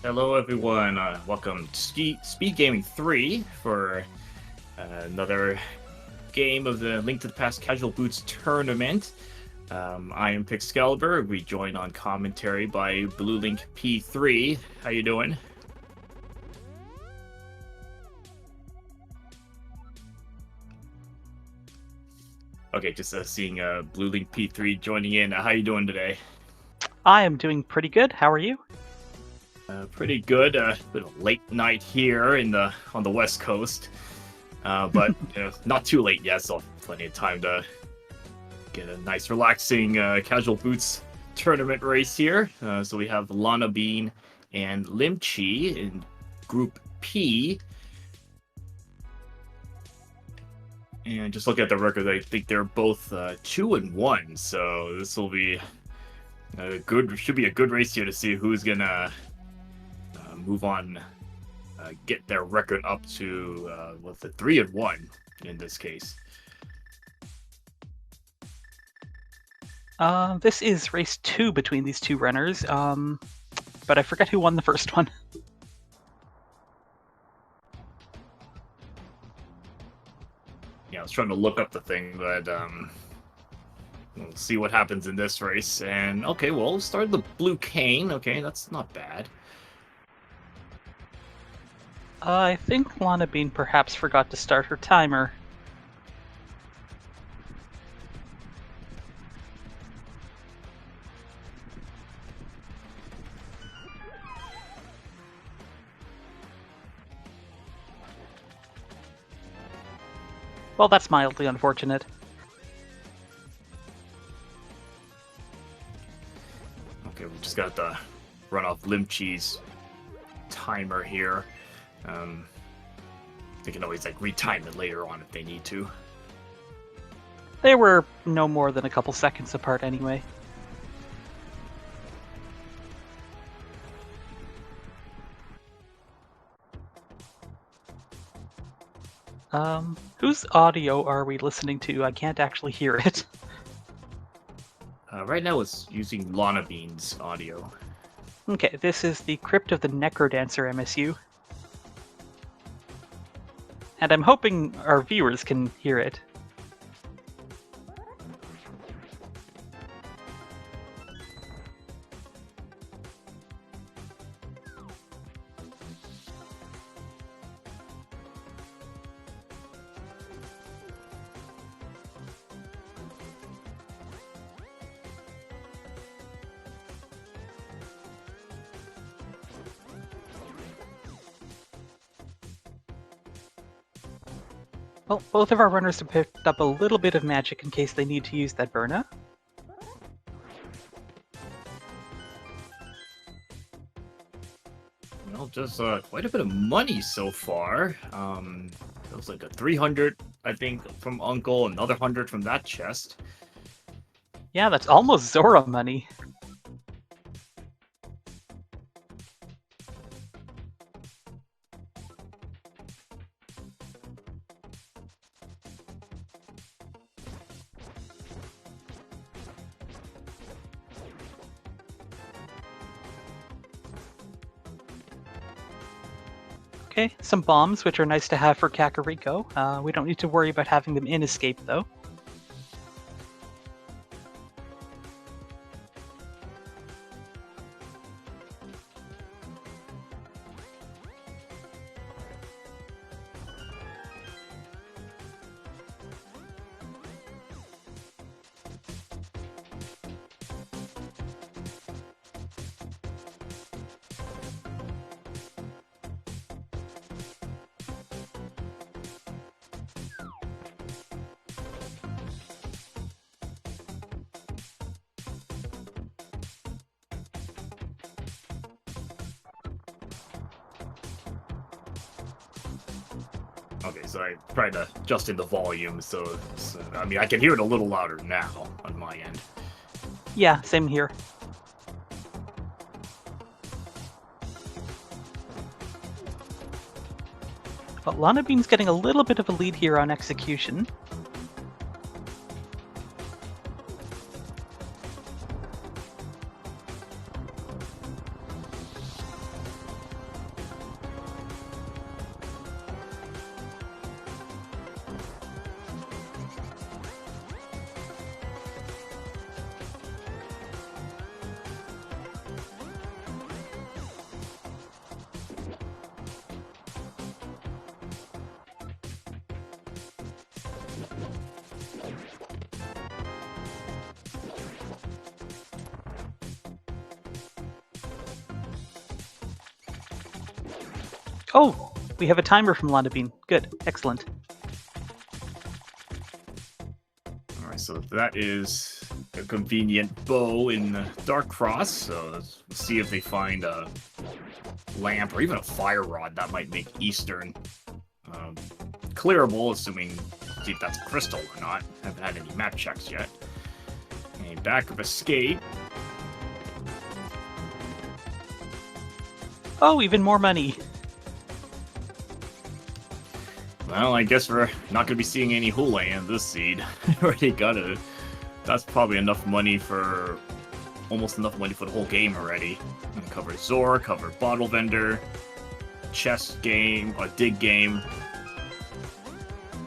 Hello, everyone. Welcome to SpeedGaming 3 for another game of the Link to the Past Casual Boots tournament. I am Pixcalibur. We join on commentary by Blue Link P3. How you doing? Okay, just seeing Blue Link P3 joining in. How you doing today? I am doing pretty good. How are you? Pretty good. Bit of a late night here on the West Coast, but not too late yet, so plenty of time to get a nice, relaxing casual boots tournament race here. So we have Lanabean and Limchi in Group P. And just looking at the record, I think they're both 2-1. So this will be should be a good race here to see who's gonna move on, get their record up to the 3-1 in this case. This is race 2 between these two runners, but I forget who won the first one. Yeah, I was trying to look up the thing, but we'll see what happens in this race. And okay, well, we'll start the blue cane. Okay, that's not bad. I think Lanabean perhaps forgot to start her timer. Well, that's mildly unfortunate. Okay, we just got the run off Limchi's timer here. They can always retime it later on if they need to. They were no more than a couple seconds apart anyway. Whose audio are we listening to? I can't actually hear it. Right now it's using Lanabean's audio. Okay, this is the Crypt of the Necrodancer MSU. And I'm hoping our viewers can hear it. Well, both of our runners have picked up a little bit of magic in case they need to use that Burna. Well, just quite a bit of money so far. It was like a 300, I think, from Uncle, another 100 from that chest. Yeah, that's almost Zora money. Okay, some bombs, which are nice to have for Kakariko. We don't need to worry about having them in escape, though. Okay, so I tried to adjust in the volume, so I mean, I can hear it a little louder now on my end. Yeah, same here. But Lanabean's getting a little bit of a lead here on execution. Oh, we have a timer from Lanabean. Good, excellent. Alright, so that is a convenient bow in Dark Cross, so let's see if they find a lamp or even a fire rod that might make Eastern clearable, assuming, see if that's crystal or not. Haven't had any map checks yet. A back of escape. Oh, even more money. Well, I guess we're not going to be seeing any hula in this seed. Already got it. That's probably enough money for... almost enough money for the whole game already. Cover Zor, cover Bottle Vendor, chess game, a dig game.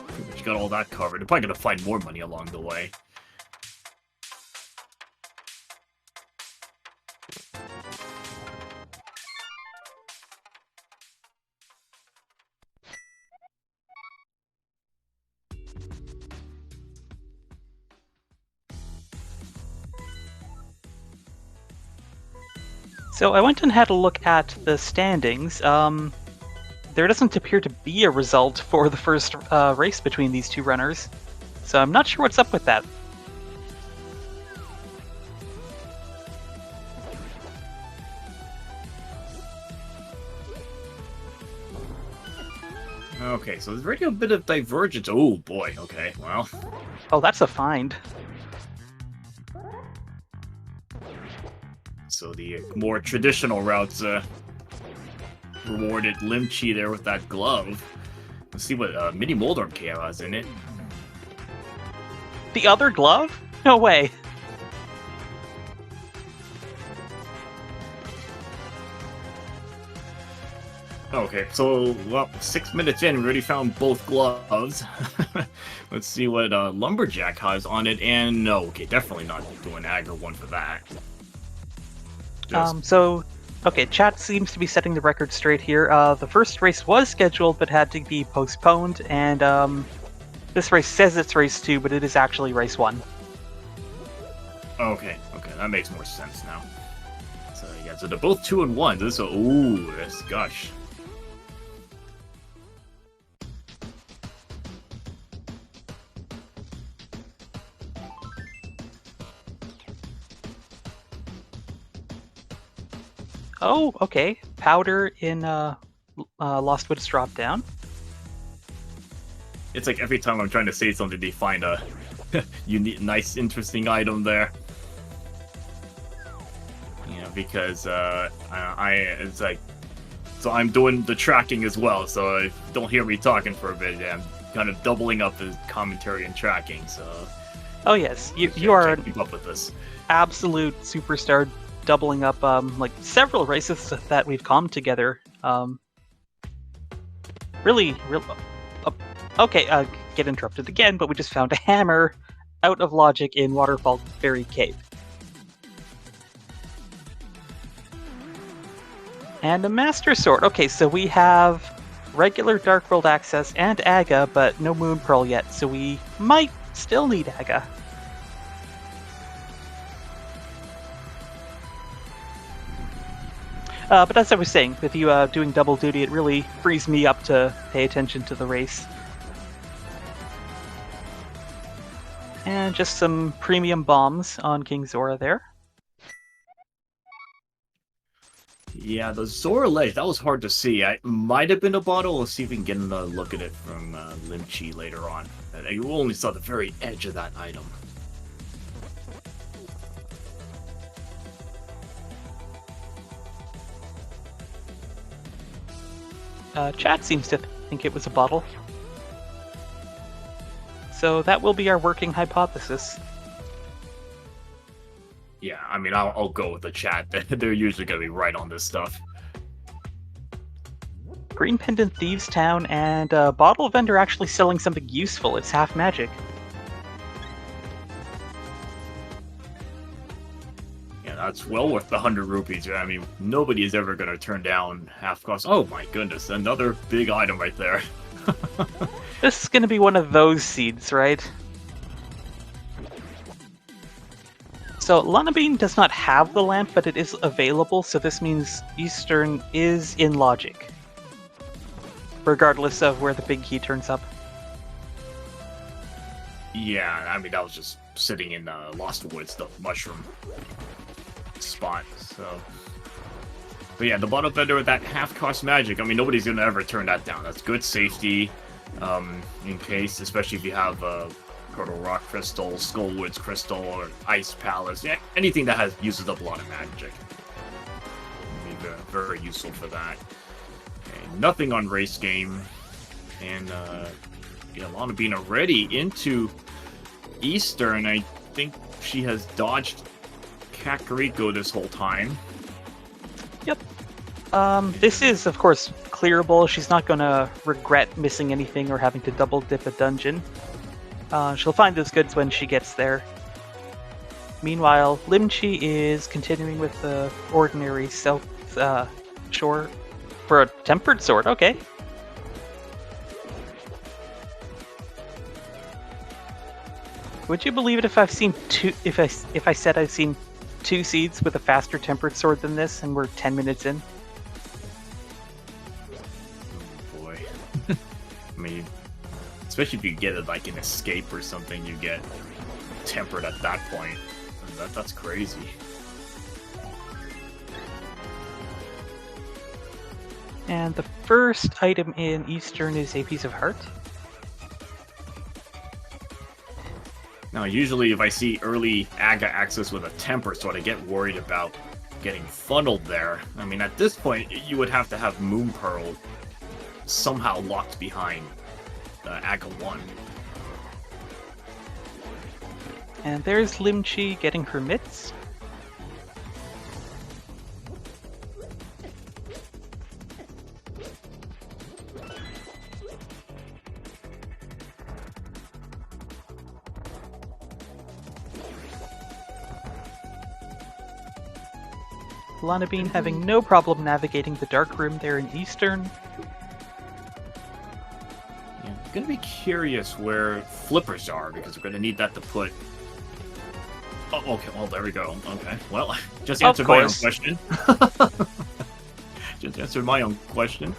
Pretty much got all that covered. They're probably going to find more money along the way. So I went and had a look at the standings. There doesn't appear to be a result for the first race between these two runners, so I'm not sure what's up with that. Okay, so there's already a bit of divergence. Oh boy, okay, well. Oh, that's a find. So the more traditional routes rewarded Limchi there with that glove. Let's see what Mini Moldorm KO has in it. The other glove? No way. Okay, so, well, 6 minutes in, we already found both gloves. Let's see what Lumberjack has on it, and no, okay, definitely not doing aggro one for that. Okay, chat seems to be setting the record straight here. The first race was scheduled but had to be postponed, and this race says it's race 2, but it is actually race 1. Okay, that makes more sense now. So yeah, so they're both 2 and 1. This, ooh, this, gosh. Oh, okay. Powder in Lost Woods drop down. It's like every time I'm trying to say something, they find a unique, nice, interesting item there. You know, because it's like, so I'm doing the tracking as well, so don't hear me talking for a bit. I'm kind of doubling up the commentary and tracking, so. Oh yes, you are keep up with this. Absolute superstar, doubling up like several races that we've calmed together. Really. Okay, get interrupted again, but we just found a hammer out of logic in Waterfall Fairy Cave. And a Master Sword. Okay, so we have regular Dark World access and Aga, but no Moon Pearl yet, so we might still need Aga. But as I was saying, with you doing double duty, it really frees me up to pay attention to the race. And just some premium bombs on King Zora there. Yeah, the Zora ledge, that was hard to see. I might have been a bottle. Let's see if we can get a look at it from Limchi later on. You only saw the very edge of that item. Chat seems to think it was a bottle. So that will be our working hypothesis. Yeah, I mean, I'll go with the chat. They're usually going to be right on this stuff. Green Pendant Thieves Town and Bottle Vendor actually selling something useful. It's half magic. Yeah, that's well worth the 100 rupees. I mean, nobody is ever going to turn down half cost. Oh my goodness, another big item right there. This is going to be one of those seeds, right? So Lanabean does not have the lamp, but it is available, so this means Eastern is in logic. regardless of where the big key turns up. Yeah, I mean, that was just sitting in Lost Woods, the mushroom spot, so... But yeah, the bottom fender with that half-cost magic, I mean, nobody's gonna ever turn that down. That's good safety, in case, especially if you have Turtle Rock Crystal, Skullwoods Crystal, or Ice Palace. Yeah, anything that uses up a lot of magic. Be very useful for that. Okay, nothing on race game. And, yeah, Lanabean already into Eastern. I think she has dodged Kakariko this whole time. Yep. This is, of course, clearable. She's not going to regret missing anything or having to double dip a dungeon. She'll find those goods when she gets there. Meanwhile, Limchi is continuing with the ordinary South Shore for a tempered sword. Okay. Would you believe it if I've seen two? If I said I've seen 2 seeds with a faster tempered sword than this, and we're 10 minutes in? Oh boy. I mean, especially if you get it like an escape or something, you get tempered at that point. That's crazy. And the first item in Eastern is a piece of heart. Now, usually if I see early Aga access with a temper sword, I get worried about getting funneled there. I mean, at this point, you would have to have Moon Pearl somehow locked behind Aga 1. And there's Limchi getting her mitts. Lanabean having no problem navigating the dark room there in Eastern. Yeah, I'm gonna be curious where flippers are, because we're gonna need that to put... Oh, okay, well, there we go. Okay, well, just answered my own question. Just answered my own question.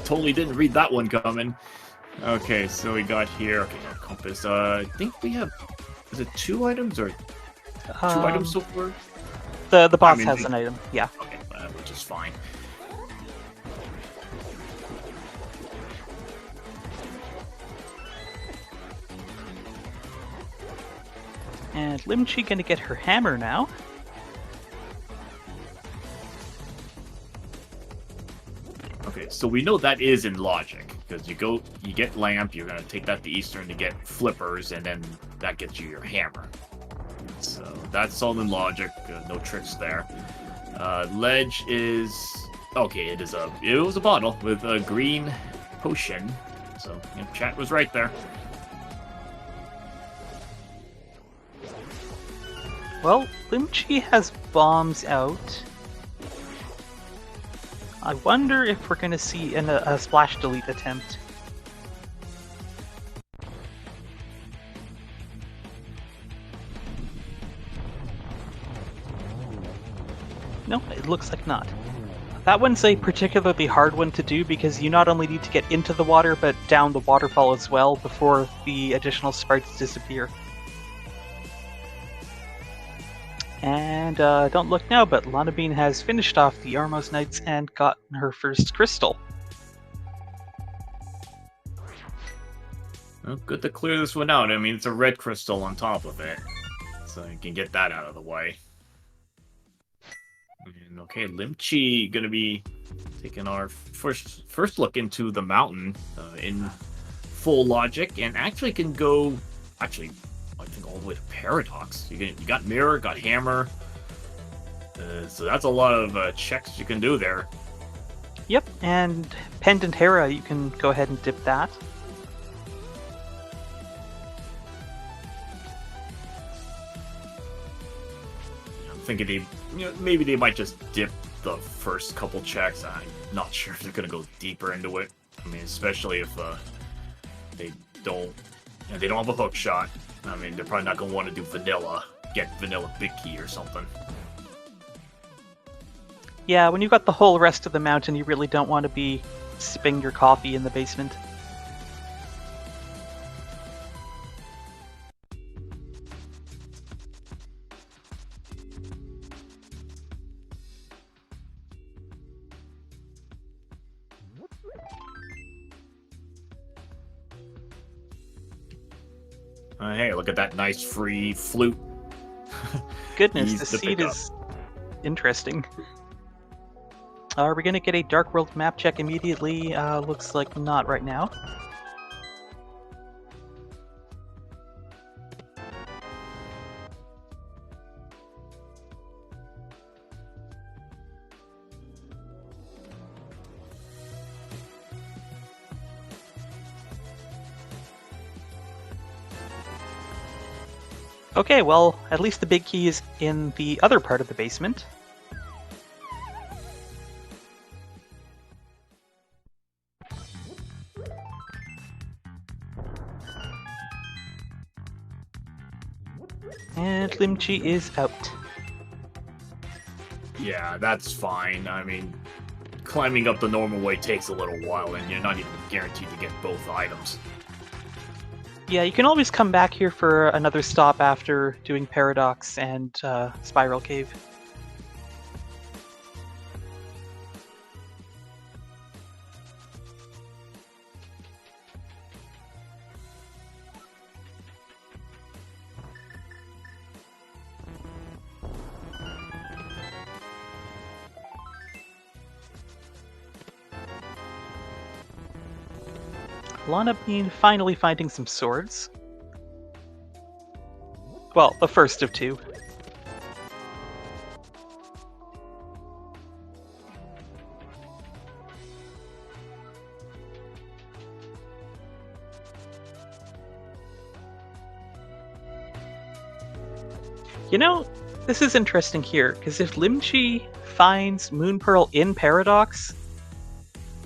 Totally didn't read that one coming. Okay, so we got here. Okay, no compass. I think we have. Is it 2 items or 2 items so far? The boss has an item. Yeah. Okay, which is fine. And Limchi gonna get her hammer now. Okay, so we know that is in logic, because you get lamp, you're gonna take that to Eastern to get flippers, and then that gets you your hammer. So that's all in logic, no tricks there. Ledge is okay. It was a bottle with a green potion, so chat was right there. Well, Limchi has bombs out. I wonder if we're going to see a splash delete attempt. No, it looks like not. That one's a particularly hard one to do because you not only need to get into the water, but down the waterfall as well before the additional sparks disappear. And don't look now, but Lanabean has finished off the Armos Knights and gotten her first crystal. Well, good to clear this one out. I mean, it's a red crystal on top of it, so you can get that out of the way. And, okay, Limchi gonna be taking our first look into the mountain in full logic, and actually can go I think all the way to Paradox. You got Mirror, got Hammer, so that's a lot of checks you can do there. Yep, and Pendant Hera, you can go ahead and dip that. I'm thinking maybe they might just dip the first couple checks. I'm not sure if they're gonna go deeper into it. I mean, especially if they don't, and they don't have a hook shot. I mean, they're probably not going to want to do vanilla, get vanilla big key or something. Yeah, when you've got the whole rest of the mountain, you really don't want to be sipping your coffee in the basement. Hey, look at that nice free flute. Goodness, Easy the to seed pick up. is interesting. Are we going to get a Dark World map check immediately? Looks like not right now. Okay, well, at least the big key is in the other part of the basement. And Limchi is out. Yeah, that's fine. I mean, climbing up the normal way takes a little while, and you're not even guaranteed to get both items. Yeah, you can always come back here for another stop after doing Paradox and Spiral Cave. Lanabean finally finding some swords. Well, the first of two. You know, this is interesting here, because if Limchi finds Moon Pearl in Paradox,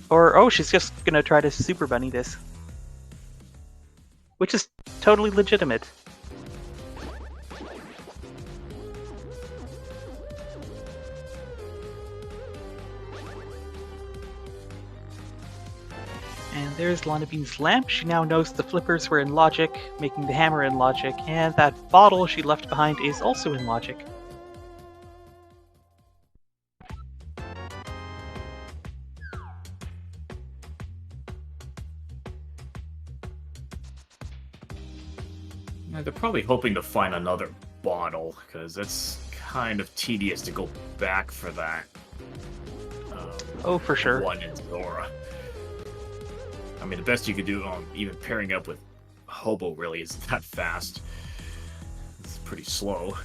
or, oh, she's just gonna try to Super Bunny this. Which is totally legitimate. And there's Lanabean's lamp. She now knows the flippers were in logic, making the hammer in logic, and that bottle she left behind is also in logic. They're probably hoping to find another bottle, because it's kind of tedious to go back for that. Oh, for sure. One in Zora. I mean, the best you could do, even pairing up with Hobo, really isn't that fast. It's pretty slow.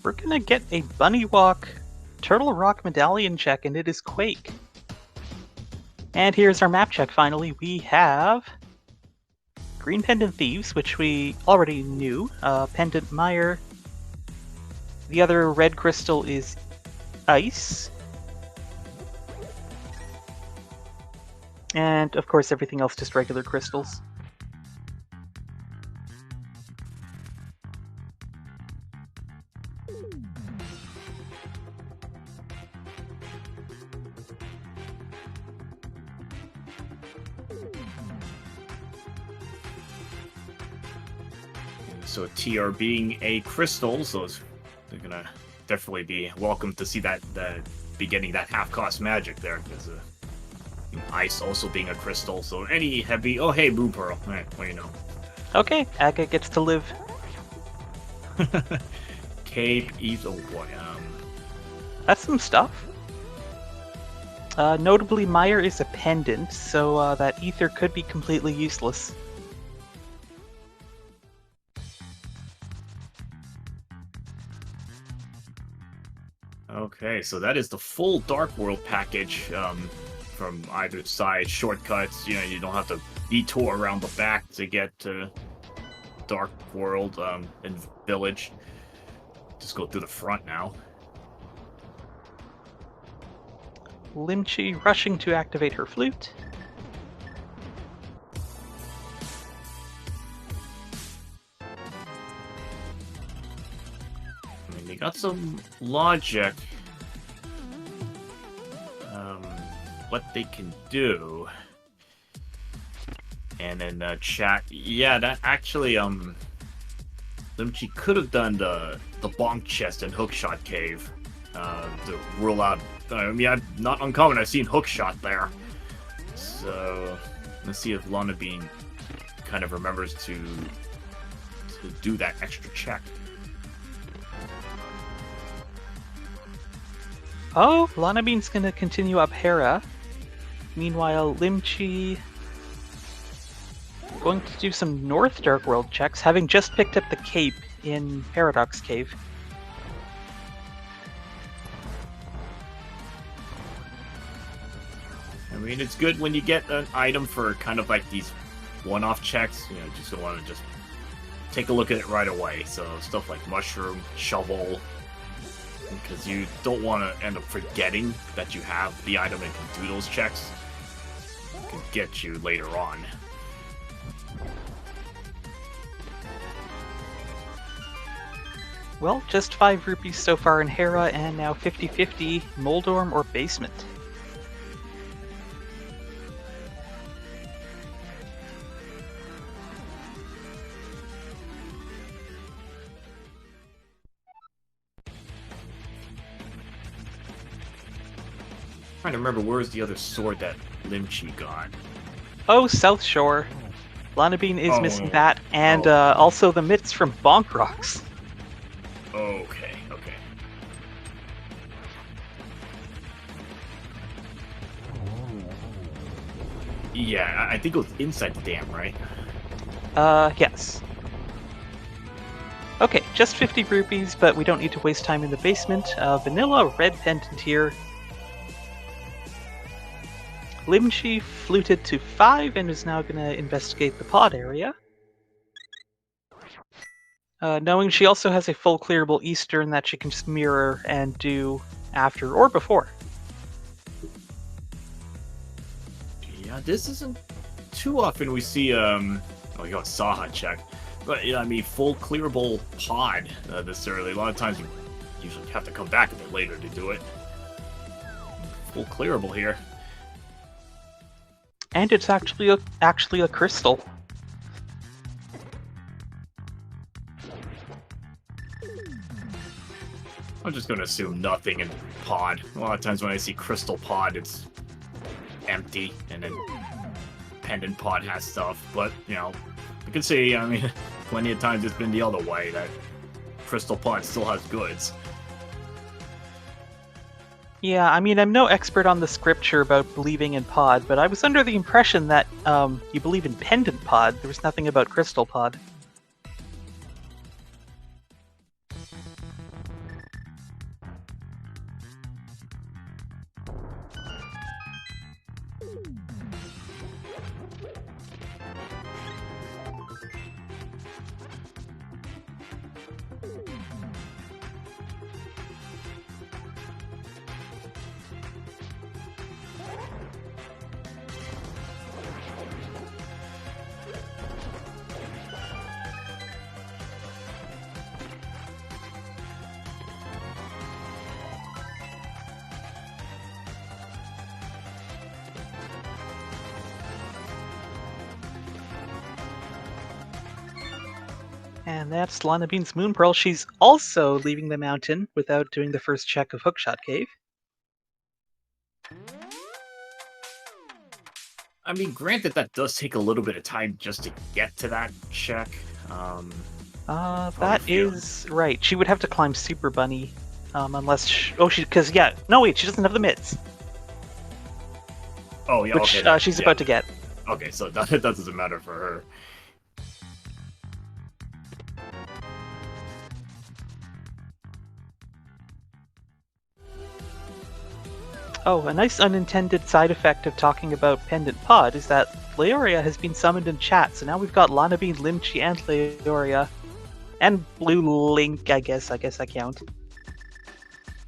We're gonna get a Bunny Walk Turtle Rock Medallion check, and it is Quake. And here's our map check finally. We have Green Pendant Thieves, which we already knew. Pendant Mire. The other red crystal is Ice. And, of course, everything else just regular crystals. So TR being a crystal, so they're gonna definitely be welcome to see that be getting that half-cost magic there, because Ice also being a crystal, so any heavy... Oh, hey, Moon Pearl. Alright, well, you know. Okay, Aga gets to live. Cape, Eve... Oh, boy. That's some stuff. Notably, Mire is a pendant, so that ether could be completely useless. Okay, so that is the full Dark World package from either side. Shortcuts, you know, you don't have to detour around the back to get to Dark World and Village. Just go through the front now. Limchi rushing to activate her flute. they got some logic. What they can do. And then chat. Yeah, that actually Limchi could have done the bonk chest and hookshot cave to rule out. I mean, not uncommon. I've seen hookshot there. So let's see if Lanabean kind of remembers to do that extra check. Oh, Lanabean's gonna continue up Hera. Meanwhile, Limchi going to do some North Dark World checks, having just picked up the cape in Paradox Cave. I mean, it's good when you get an item for kind of like these one-off checks. You know, just don't want to just take a look at it right away. So stuff like mushroom, shovel, because you don't want to end up forgetting that you have the item and can do those checks. It can get you later on. Well, just 5 rupees so far in Hera, and now 50-50, Moldorm or Basement. Trying to remember where's the other sword that Limchi got. Oh, South Shore. Lanabean is missing that, and also the mitts from Bonk Rocks. Okay, okay. Yeah, I think it was inside the dam, right? Yes. Okay, just 50 rupees, but we don't need to waste time in the basement. Vanilla red pendant here. Limchi fluted to 5 and is now going to investigate the pod area. Knowing she also has a full clearable Eastern that she can just mirror and do after or before. Yeah, this isn't too often we see, oh, you got Saha check. But, yeah, I mean, full clearable pod this early. A lot of times you usually have to come back a bit later to do it. Full clearable here. And it's actually a crystal. I'm just going to assume nothing in pod. A lot of times when I see crystal pod, it's empty, and then pendant pod has stuff. But, you know, you can see, I mean, plenty of times it's been the other way, that crystal pod still has goods. Yeah, I mean, I'm no expert on the scripture about believing in pod, but I was under the impression that you believe in pendant pod. There was nothing about crystal pod. And that's Lanabean's Moon Pearl. She's also leaving the mountain without doing the first check of Hookshot Cave. I mean, granted, that does take a little bit of time just to get to that check. That is right. She would have to climb Super Bunny, unless because she doesn't have the mitts. Oh yeah, which okay, she's about to get. Okay, so that doesn't matter for her. Oh, a nice unintended side effect of talking about Pendant Pod is that Leoria has been summoned in chat, so now we've got Lanabean, Limchi, and Leoria. And Blue Link, I guess I count.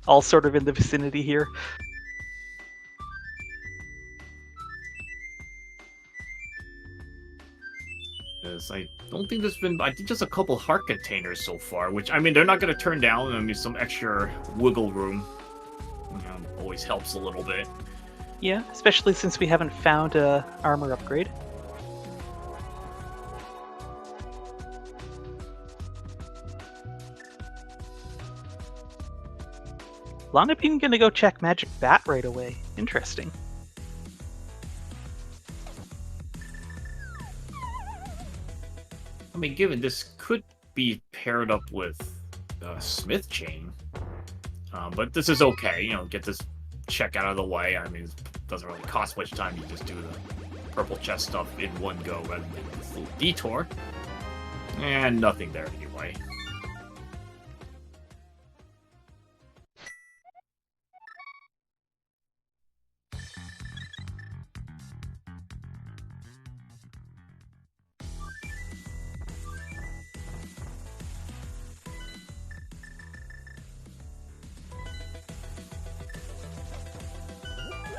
All sort of in the vicinity here. Yes, I don't think there's been, I think just a couple heart containers so far, which, I mean, they're not going to turn down. I mean, some extra wiggle room, always helps a little bit. Yeah, especially since we haven't found a armor upgrade. Lanabean gonna go check Magic Bat right away. Interesting. I mean, given this could be paired up with Smith Chain, but this is okay. Get this check out of the way. I mean, it doesn't really cost much time. You just do the purple chest stuff in one go rather than this little detour. And nothing there anyway.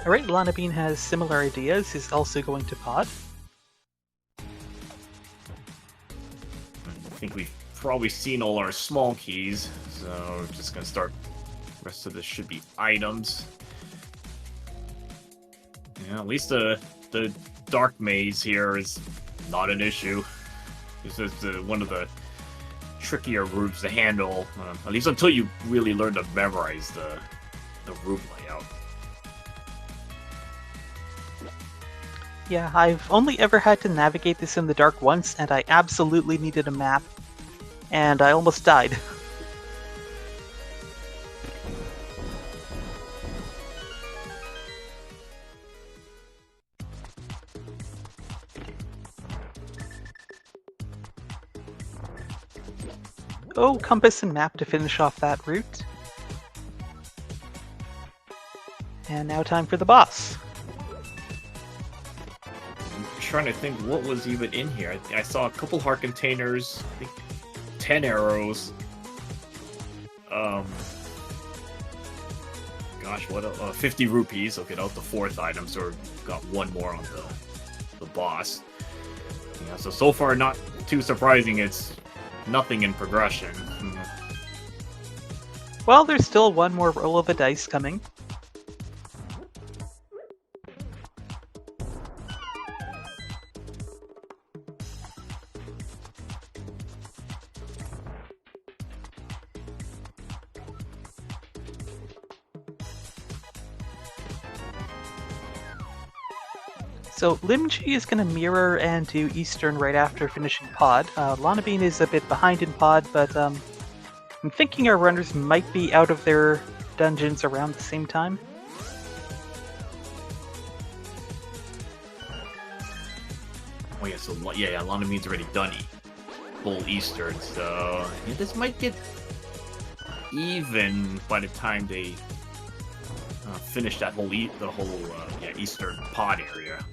Alright, Lanabean has similar ideas. He's also going to pod. I think we've probably seen all our small keys, so we're just gonna start. The rest of this should be items. Yeah, at least the dark maze here is not an issue. This is one of the trickier routes to handle, at least until you really learn to memorize the room layout. Yeah, I've only ever had to navigate this in the dark once, and I absolutely needed a map. And I almost died. Oh, compass and map to finish off that route. And now time for the boss. Trying to think what was even in here. I saw a couple heart containers, I think 10 arrows. Gosh, what 50 rupees. Okay, that was the fourth item, so we got one more on the boss. Yeah, so far not too surprising. It's nothing in progression. Well, there's still one more roll of the dice coming. So Limchi is going to mirror and do Eastern right after finishing Pod. Lanabean is a bit behind in Pod, but I'm thinking our runners might be out of their dungeons around the same time. Oh yeah, so yeah, Lanabean's already done full Eastern, so yeah, this might get even by the time they finish that whole Eastern Pod area.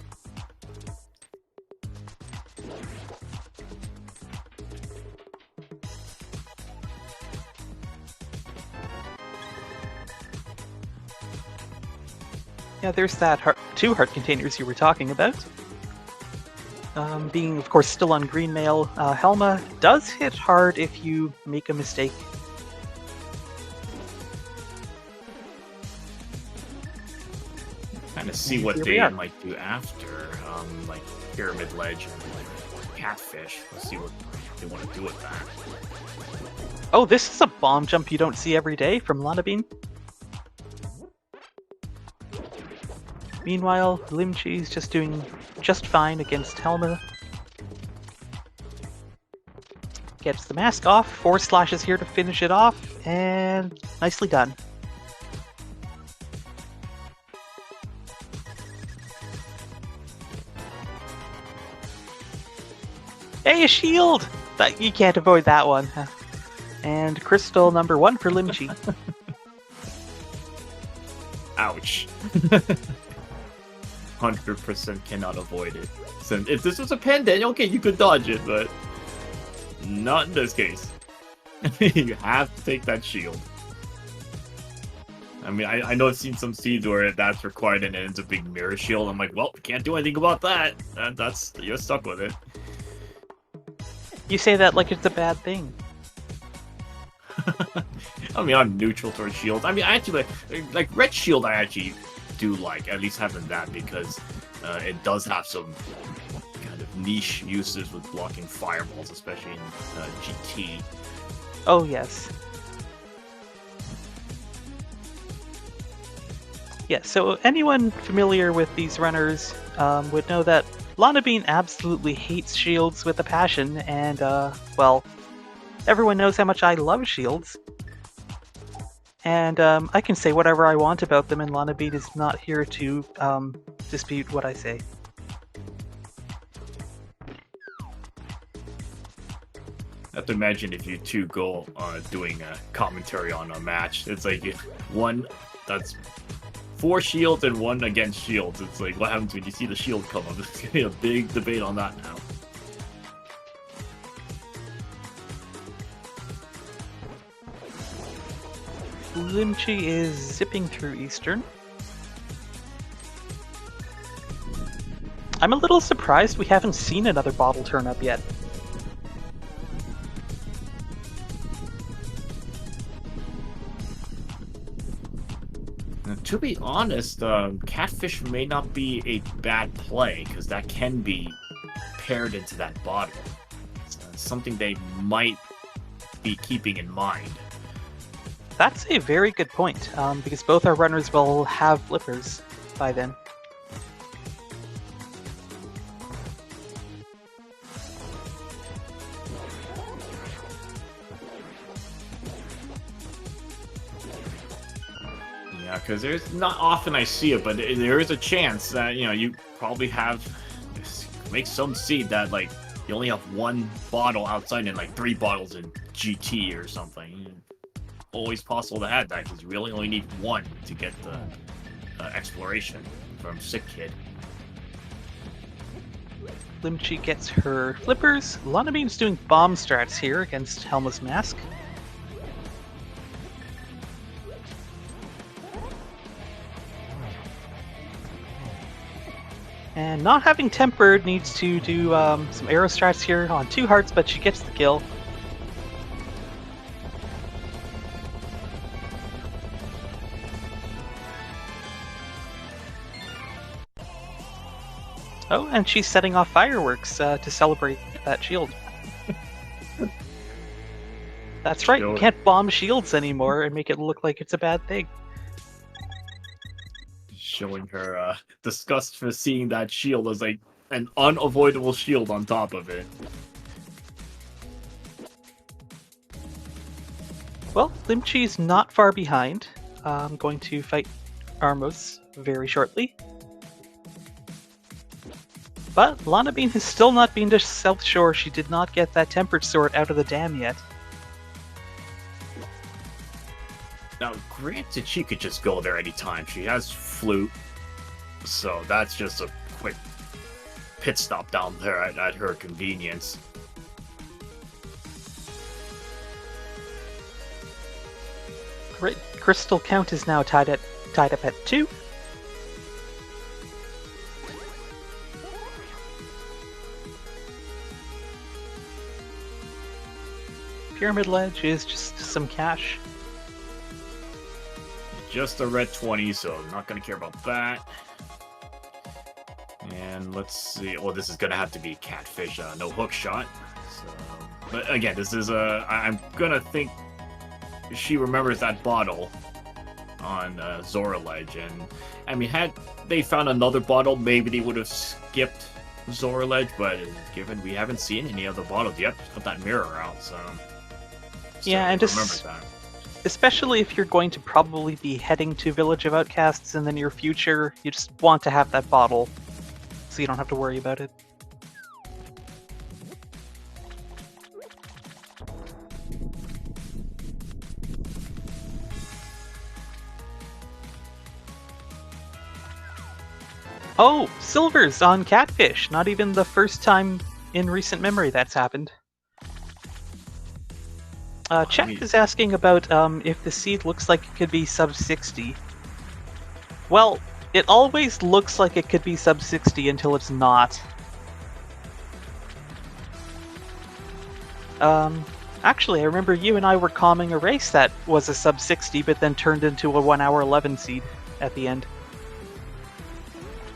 Yeah, there's that two heart containers you were talking about. Being, of course, still on green mail, Helma does hit hard if you make a mistake. Kind of see what they might do after, like Pyramid Ledge and like Catfish. Let's see what they want to do with that. Oh, this is a bomb jump you don't see every day from Lanabean. Meanwhile, Limchi's just doing just fine against Helma. Gets the mask off, 4 slashes here to finish it off, and nicely done. Hey, a shield! You can't avoid that one. And crystal number 1 for Limchi. Ouch. 100% cannot avoid it. So if this was a pendant, okay, you could dodge it, but not in this case. You have to take that shield. I mean, I know I've seen some seeds where that's required and it ends up being mirror shield. I'm like, well, can't do anything about that. You're stuck with it. You say that like it's a bad thing. I mean, I'm neutral towards shields. I mean, I actually like red shield. I actually do like at least having that because it does have some kind of niche uses with blocking fireballs, especially in GT. Oh, yes. Yeah, so anyone familiar with these runners would know that Lanabean absolutely hates shields with a passion, and, well, everyone knows how much I love shields. And I can say whatever I want about them, and Lanabean is not here to dispute what I say. I have to imagine if you two go doing a commentary on a match. It's like one that's for shields and one against shields. It's like, what happens when you see the shield come up? There's gonna be a big debate on that now. Limchi is zipping through Eastern. I'm a little surprised we haven't seen another bottle turn up yet. Now, to be honest, catfish may not be a bad play because that can be paired into that bottle. It's something they might be keeping in mind. That's a very good point, because both our runners will have flippers by then. Yeah, because there's not often I see it, but there is a chance that, you know, you probably have make some seed that, like, you only have one bottle outside and, like, 3 bottles in GT or something. Always possible to add that because you really only need one to get the exploration from Sick Kid. Limchi gets her flippers. Lanabean's doing bomb strats here against Helma's Mask. And not having tempered needs to do some arrow strats here on 2 hearts, but she gets the kill. Oh, and she's setting off fireworks to celebrate that shield. That's right, you can't bomb shields anymore and make it look like it's a bad thing. Showing her disgust for seeing that shield as like an unavoidable shield on top of it. Well, Limchi's not far behind. I'm going to fight Armos very shortly. But Lanabean has still not been to South Shore. She did not get that tempered sword out of the dam yet. Now, granted, she could just go there anytime. She has flute, so that's just a quick pit stop down there at her convenience. Great. Crystal count is now tied up at 2. Pyramid Ledge is just some cash. Just a red 20, so I'm not going to care about that. And let's see. Well, this is going to have to be catfish, no hook shot. So, but again, this is I'm going to think she remembers that bottle on Zora Ledge. And I mean, had they found another bottle, maybe they would have skipped Zora Ledge. But given we haven't seen any other bottles yet, just put that mirror out. So yeah, and remember that. Especially if you're going to probably be heading to Village of Outcasts in the near future, you just want to have that bottle, so you don't have to worry about it. Oh, silvers on catfish! Not even the first time in recent memory that's happened. Chet is asking about if the seed looks like it could be sub 60. Well, it always looks like it could be sub 60 until it's not. Actually, I remember you and I were calming a race that was a sub 60, but then turned into a 1 hour 11 seed at the end.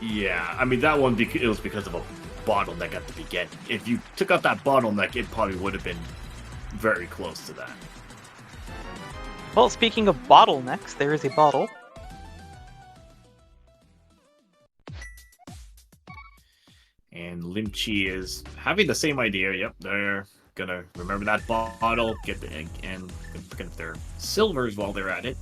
Yeah, I mean, that one, it was because of a bottleneck at the beginning. If you took out that bottleneck, it probably would have been very close to that. Well, speaking of bottlenecks, there is a bottle. And Limchi is having the same idea. Yep, they're gonna remember that bottle, get the egg, and pick up their silvers while they're at it.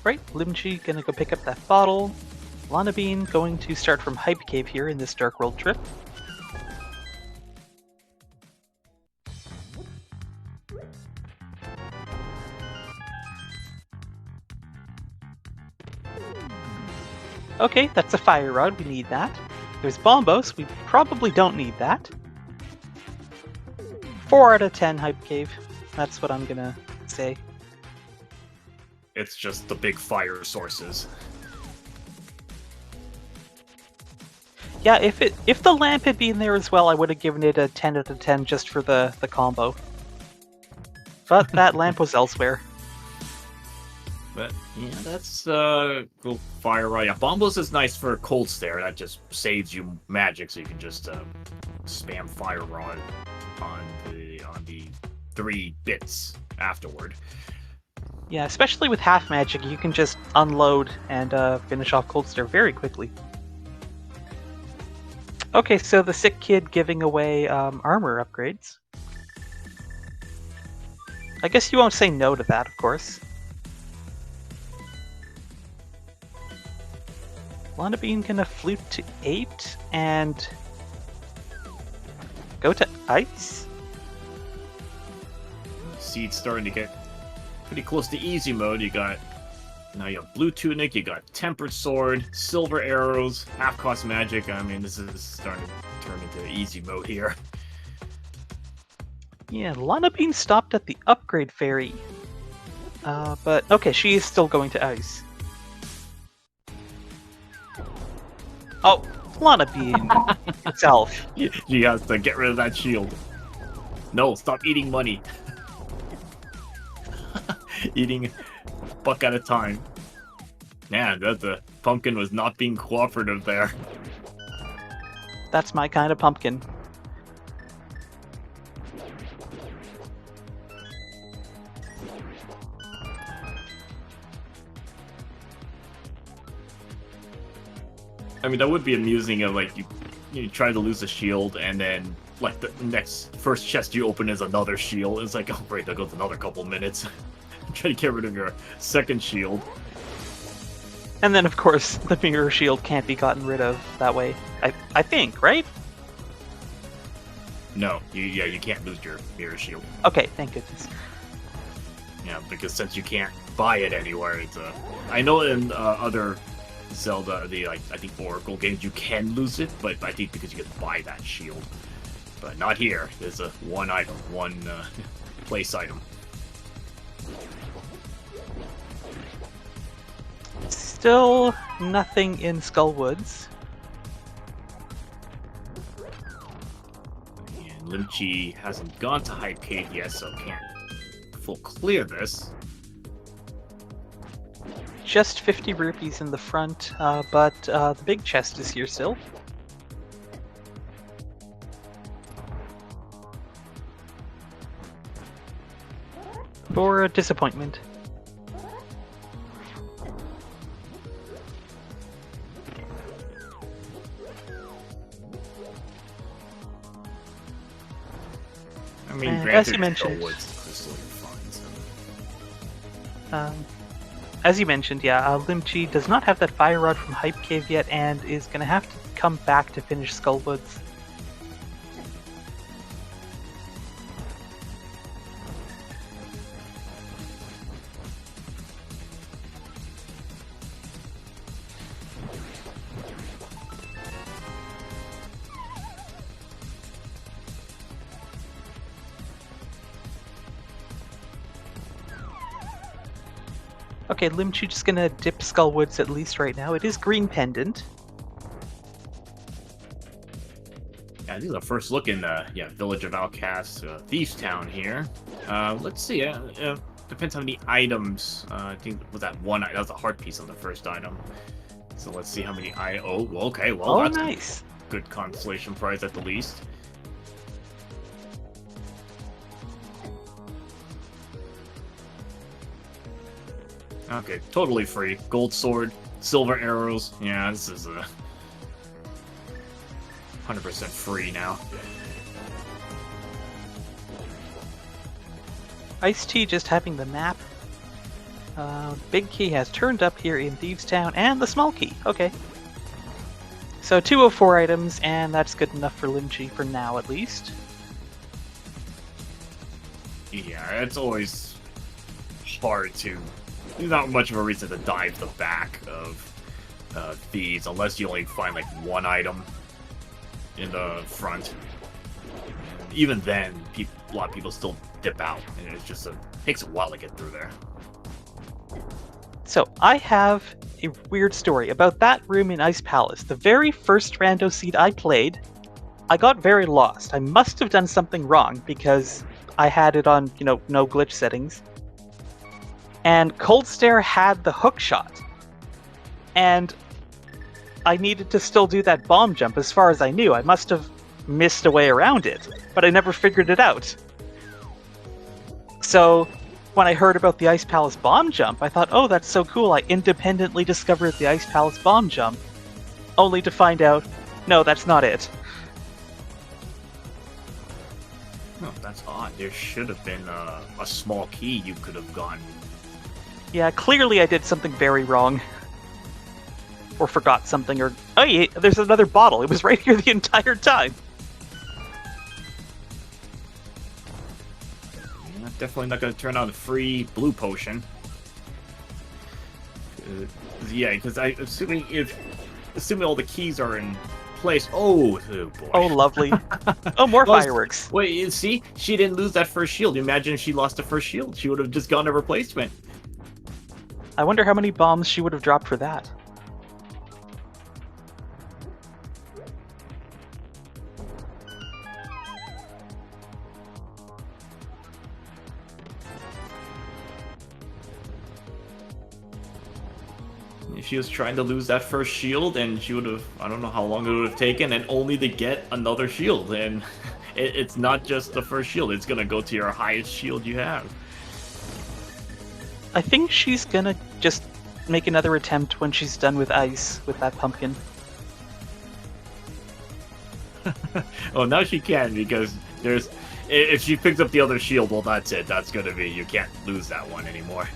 Right, Limchi gonna go pick up that bottle. Lanabean going to start from Hype Cave here in this Dark World trip. Okay, that's a fire rod, we need that. There's Bombos, we probably don't need that. 4 out of 10 Hype Cave, that's what I'm gonna say. It's just the big fire sources. Yeah, if the lamp had been there as well, I would have given it a 10 out of 10 just for the combo. But that lamp was elsewhere. But yeah, that's cool fire rod. Yeah, Bombos is nice for cold stare. That just saves you magic, so you can just spam fire rod on the 3 bits afterward. Yeah, especially with half magic, you can just unload and finish off cold stare very quickly. Okay, so the sick kid giving away armor upgrades. I guess you won't say no to that, of course. Lanabean gonna flute to 8 and go to ice. Seed's starting to get pretty close to easy mode. You got now you have blue tunic, you got tempered sword, silver arrows, half cost magic. I mean, this is starting to turn into easy mode here. Yeah, Lanabean stopped at the upgrade fairy. But okay, she is still going to ice. Oh, Lanabean itself. You have to get rid of that shield. No, stop eating money. Eating a buck at a time. Man, the pumpkin was not being cooperative there. That's my kind of pumpkin. I mean, that would be amusing if, like, you try to lose a shield, and then, like, the next first chest you open is another shield. It's like, oh, great, that goes another couple minutes. Try to get rid of your second shield. And then, of course, the mirror shield can't be gotten rid of that way. I think, right? No, you can't lose your mirror shield. Okay, thank goodness. Yeah, because since you can't buy it anywhere, it's I know in other Zelda, I think Oracle games, you can lose it, but I think because you can buy that shield. But not here. There's a one item, one place item. Still nothing in Skullwoods. And Limchi hasn't gone to Hype Cave yet, so can't full clear this. Just 50 rupees in the front, but the big chest is here still. For a disappointment. I mean, as granted, you mentioned, crystal fine, so. As you mentioned, yeah, Limchi does not have that fire rod from Hype Cave yet, and is going to have to come back to finish Skullwoods. Okay, Limchi just gonna dip Skullwoods at least right now. It is green pendant. Yeah, this is a first look in the Village of Outcasts, Thieves Town here. Let's see. Depends how many items. I think was that one. That was a heart piece on the first item. So let's see how many Oh, okay. Well, Oh, that's nice. a good consolation prize at the least. Okay, totally free. Gold sword, silver arrows. Yeah, this is 100% free now. Ice Tea just having the map. Big key has turned up here in Thieves Town, and the small key. Okay. So 204 items, and that's good enough for Limchi for now, at least. Yeah, it's always hard to... There's not much of a reason to dive the back of thieves, unless you only find, like, one item in the front. Even then, a lot of people still dip out, and it takes a while to get through there. So, I have a weird story about that room in Ice Palace. The very first rando seed I played, I got very lost. I must have done something wrong, because I had it on, no glitch settings. And Cold Stare had the hook shot. And I needed to still do that bomb jump as far as I knew. I must have missed a way around it, but I never figured it out. So, when I heard about the Ice Palace bomb jump, I thought, oh, that's so cool. I independently discovered the Ice Palace bomb jump, only to find out, no, that's not it. Oh, that's odd. There should have been a small key you could have gotten. Yeah, clearly I did something very wrong. Or forgot something, or... Oh, yeah, there's another bottle. It was right here the entire time. Yeah, definitely not going to turn on a free blue potion. Yeah, because assuming all the keys are in place... Oh boy. Oh, lovely. Oh, more fireworks. Wait, you see? She didn't lose that first shield. Imagine if she lost the first shield. She would have just gotten a replacement. I wonder how many bombs she would have dropped for that. If she was trying to lose that first shield, and she would have, I don't know how long it would have taken, and only to get another shield. And it's not just the first shield, it's going to go to your highest shield you have. I think she's gonna just make another attempt when she's done with ice, with that pumpkin. Oh, now she can, because if she picks up the other shield, well, that's it. That's going to be, you can't lose that one anymore.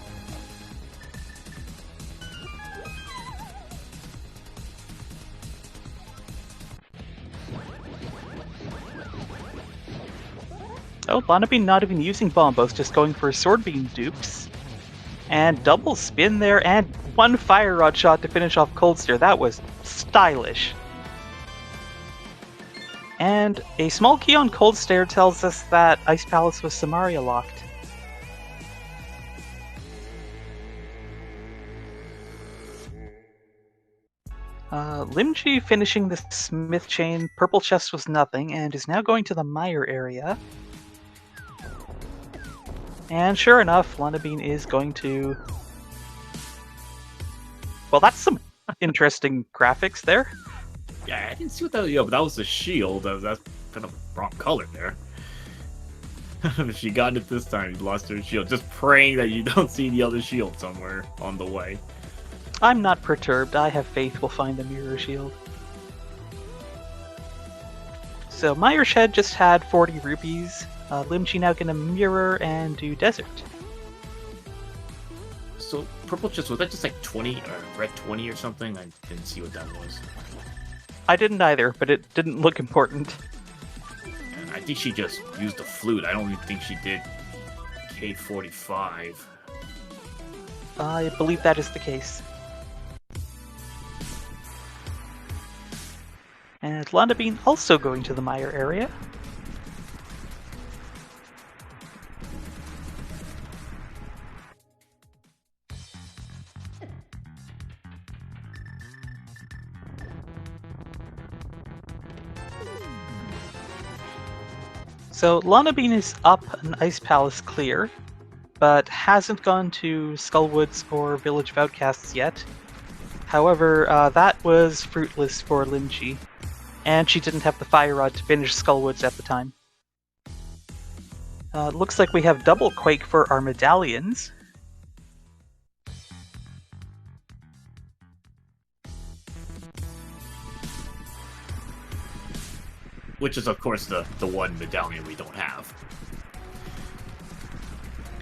Oh, Lanabean not even using bombos, just going for sword beam dupes. And double spin there, and one fire rod shot to finish off Cold Stare. That was stylish. And a small key on Cold Stare tells us that Ice Palace was Samaria locked. Limchi finishing the Smith chain. Purple chest was nothing, and is now going to the Mire area. And sure enough, Lanabean is going to... Well, that's some interesting graphics there. Yeah, I didn't see what that was. Yeah, but that was the shield. That's kind of wrong color there. If she got it this time, you lost her shield. Just praying that you don't see the other shield somewhere on the way. I'm not perturbed. I have faith we'll find the mirror shield. So Mire Shed just had 40 rupees. Limchi now gonna mirror and do desert. So purple chest, was that just like 20 or red 20 or something? I didn't see what that was. I didn't either, but it didn't look important. And I think she just used the flute. I don't even think she did K45. I believe that is the case. And Lanabean also going to the Mire area. So Lanabean is up an Ice Palace clear, but hasn't gone to Skullwoods or Village of Outcasts yet. However, that was fruitless for Limchi, and she didn't have the Fire Rod to finish Skullwoods at the time. Looks like we have double Quake for our medallions. Which is, of course, the one medallion we don't have.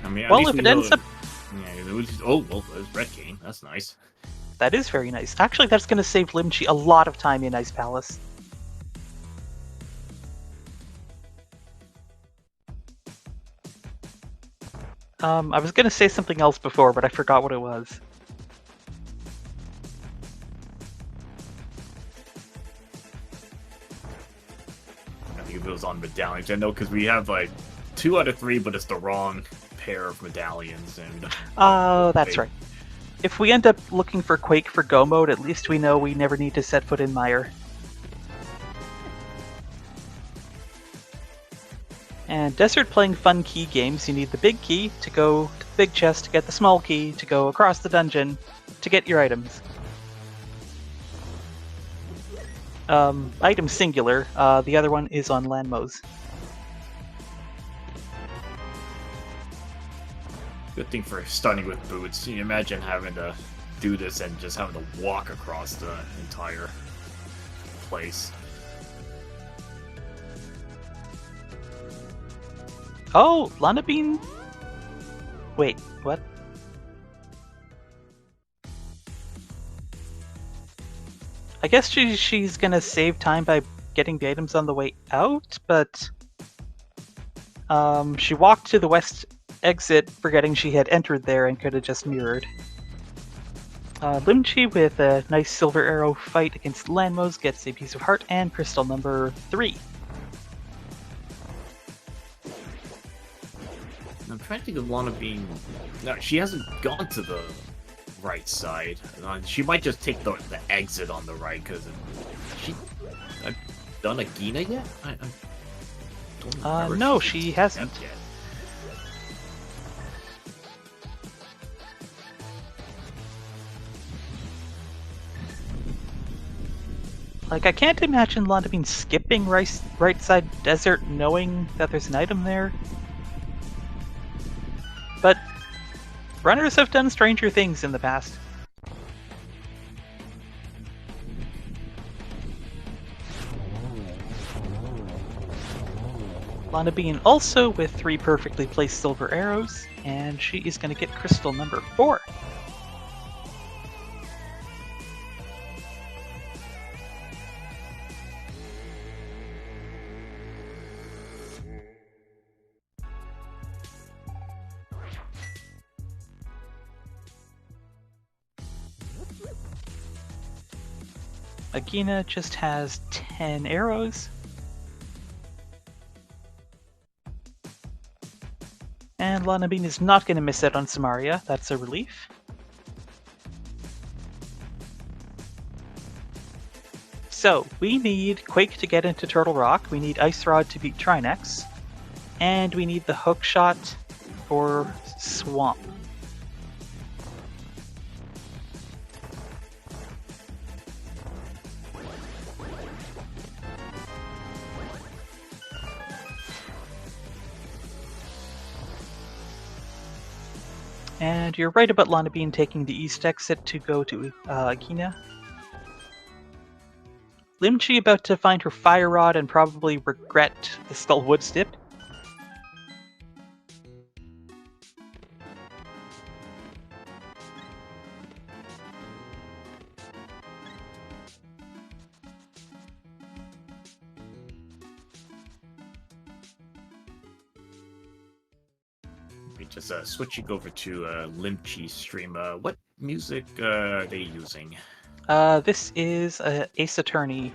I mean, at Well, least if we it know... ends up... Yeah, it was just... Oh, well, there's Red King. That's nice. That is very nice. Actually, that's going to save Limchi a lot of time in Ice Palace. I was going to say something else before, but I forgot what it was. I think if it was on medallions. I know, because we have, like, 2 out of 3, but it's the wrong pair of medallions. And Oh, that's right. If we end up looking for Quake for Go mode, at least we know we never need to set foot in Mire. And Desert playing fun key games, you need the big key to go to the big chest, to get the small key, to go across the dungeon, to get your items. Item singular, the other one is on Lanmos. Good thing for starting with boots. Can you imagine having to do this and just having to walk across the entire place? Oh, Lanabean? Wait, what? I guess she's gonna save time by getting the items on the way out, but she walked to the west exit, forgetting she had entered there and could have just mirrored. Limchi with a nice silver arrow fight against Lanmos gets a piece of heart and crystal number 3. I'm trying to think of Lanabean. No, she hasn't gone to the right side. She might just take the exit on the right, because she done a Gina yet? I don't remember. No, she hasn't. Yet. Like, I can't imagine Lanabean skipping right side desert knowing that there's an item there. But runners have done stranger things in the past. Lanabean also with 3 perfectly placed silver arrows, and she is going to get crystal number 4. Agina just has 10 arrows. And Lanabean is not going to miss out on Samaria. That's a relief. So, we need Quake to get into Turtle Rock, we need Ice Rod to beat Trinex, and we need the Hook Shot for Swamp. And you're right about Lanabean taking the east exit to go to Agina. Limchi about to find her Fire Rod and probably regret the Skullwood Stip. Just switching over to Limchi's stream. What music are they using? This is Ace Attorney.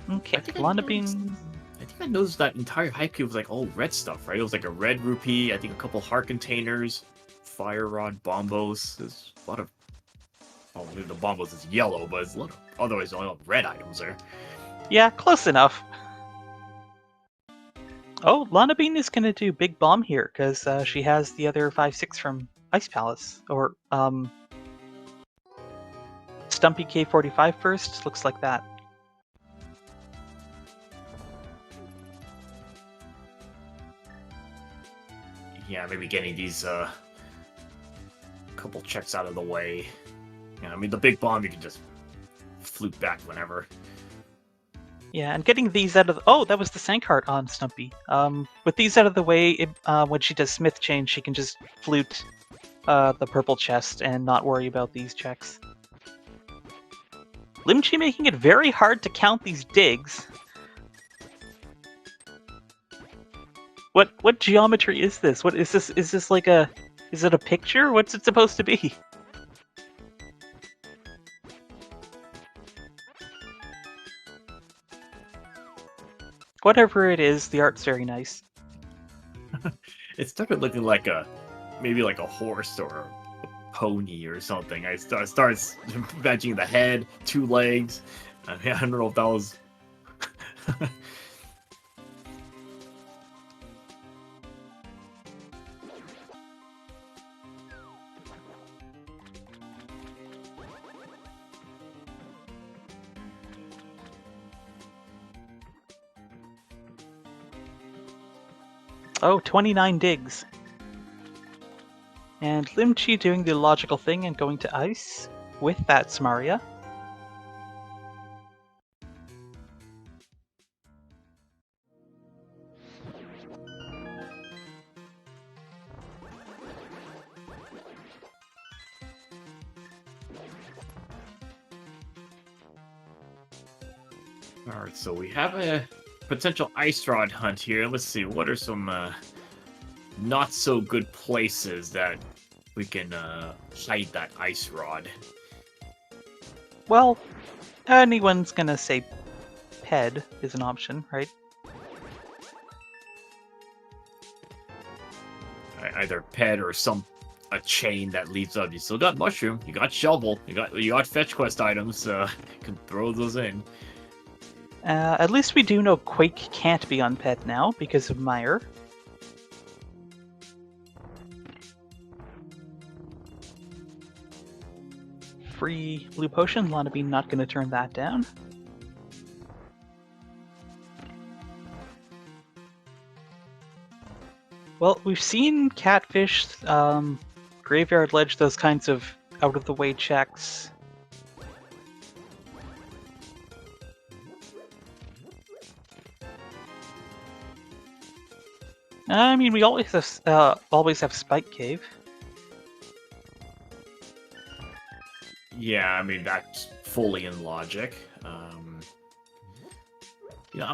Okay, Lanabean. I think I noticed that entire haiku was like all red stuff, right? It was like a red rupee, I think a couple heart containers, fire rod, bombos. There's a lot of well, the bombos is yellow, but it's otherwise all red items there. Yeah, close enough. Oh, Lanabean is gonna do Big Bomb here, because she has the other 5-6 from Ice Palace. Or, Stumpy K45 first? Looks like that. Yeah, maybe getting these couple checks out of the way. Yeah, I mean, the big bomb, you can just flute back whenever. Yeah, and getting these out of the... Oh, that was the Sankheart on Stumpy. With these out of the way, when she does Smith Chain, she can just flute the purple chest and not worry about these checks. Limchi making it very hard to count these digs. What geometry is this? What is this? Is this like a... Is it a picture? What's it supposed to be? Whatever it is, the art's very nice. It started looking like maybe like a horse or a pony or something. I started imagining the head, 2 legs. I don't know if that was... Oh, 29 digs. And Limchi doing the logical thing and going to ice with that Samaria. Alright, so we have a potential ice rod hunt here. Let's see, what are some not so good places that we can hide that ice rod? Well, anyone's gonna say Ped is an option, right? Either pet or a chain that leads up. You still got mushroom, you got shovel, you got fetch quest items. You can throw those in. At least we do know Quake can't be on Ped now because of Meyer. Free blue potion, Lanabean not going to turn that down. Well, we've seen Catfish, Graveyard Ledge, those kinds of out-of-the-way checks. I mean, we always have Spike Cave. Yeah, I mean, that's fully in logic. I'm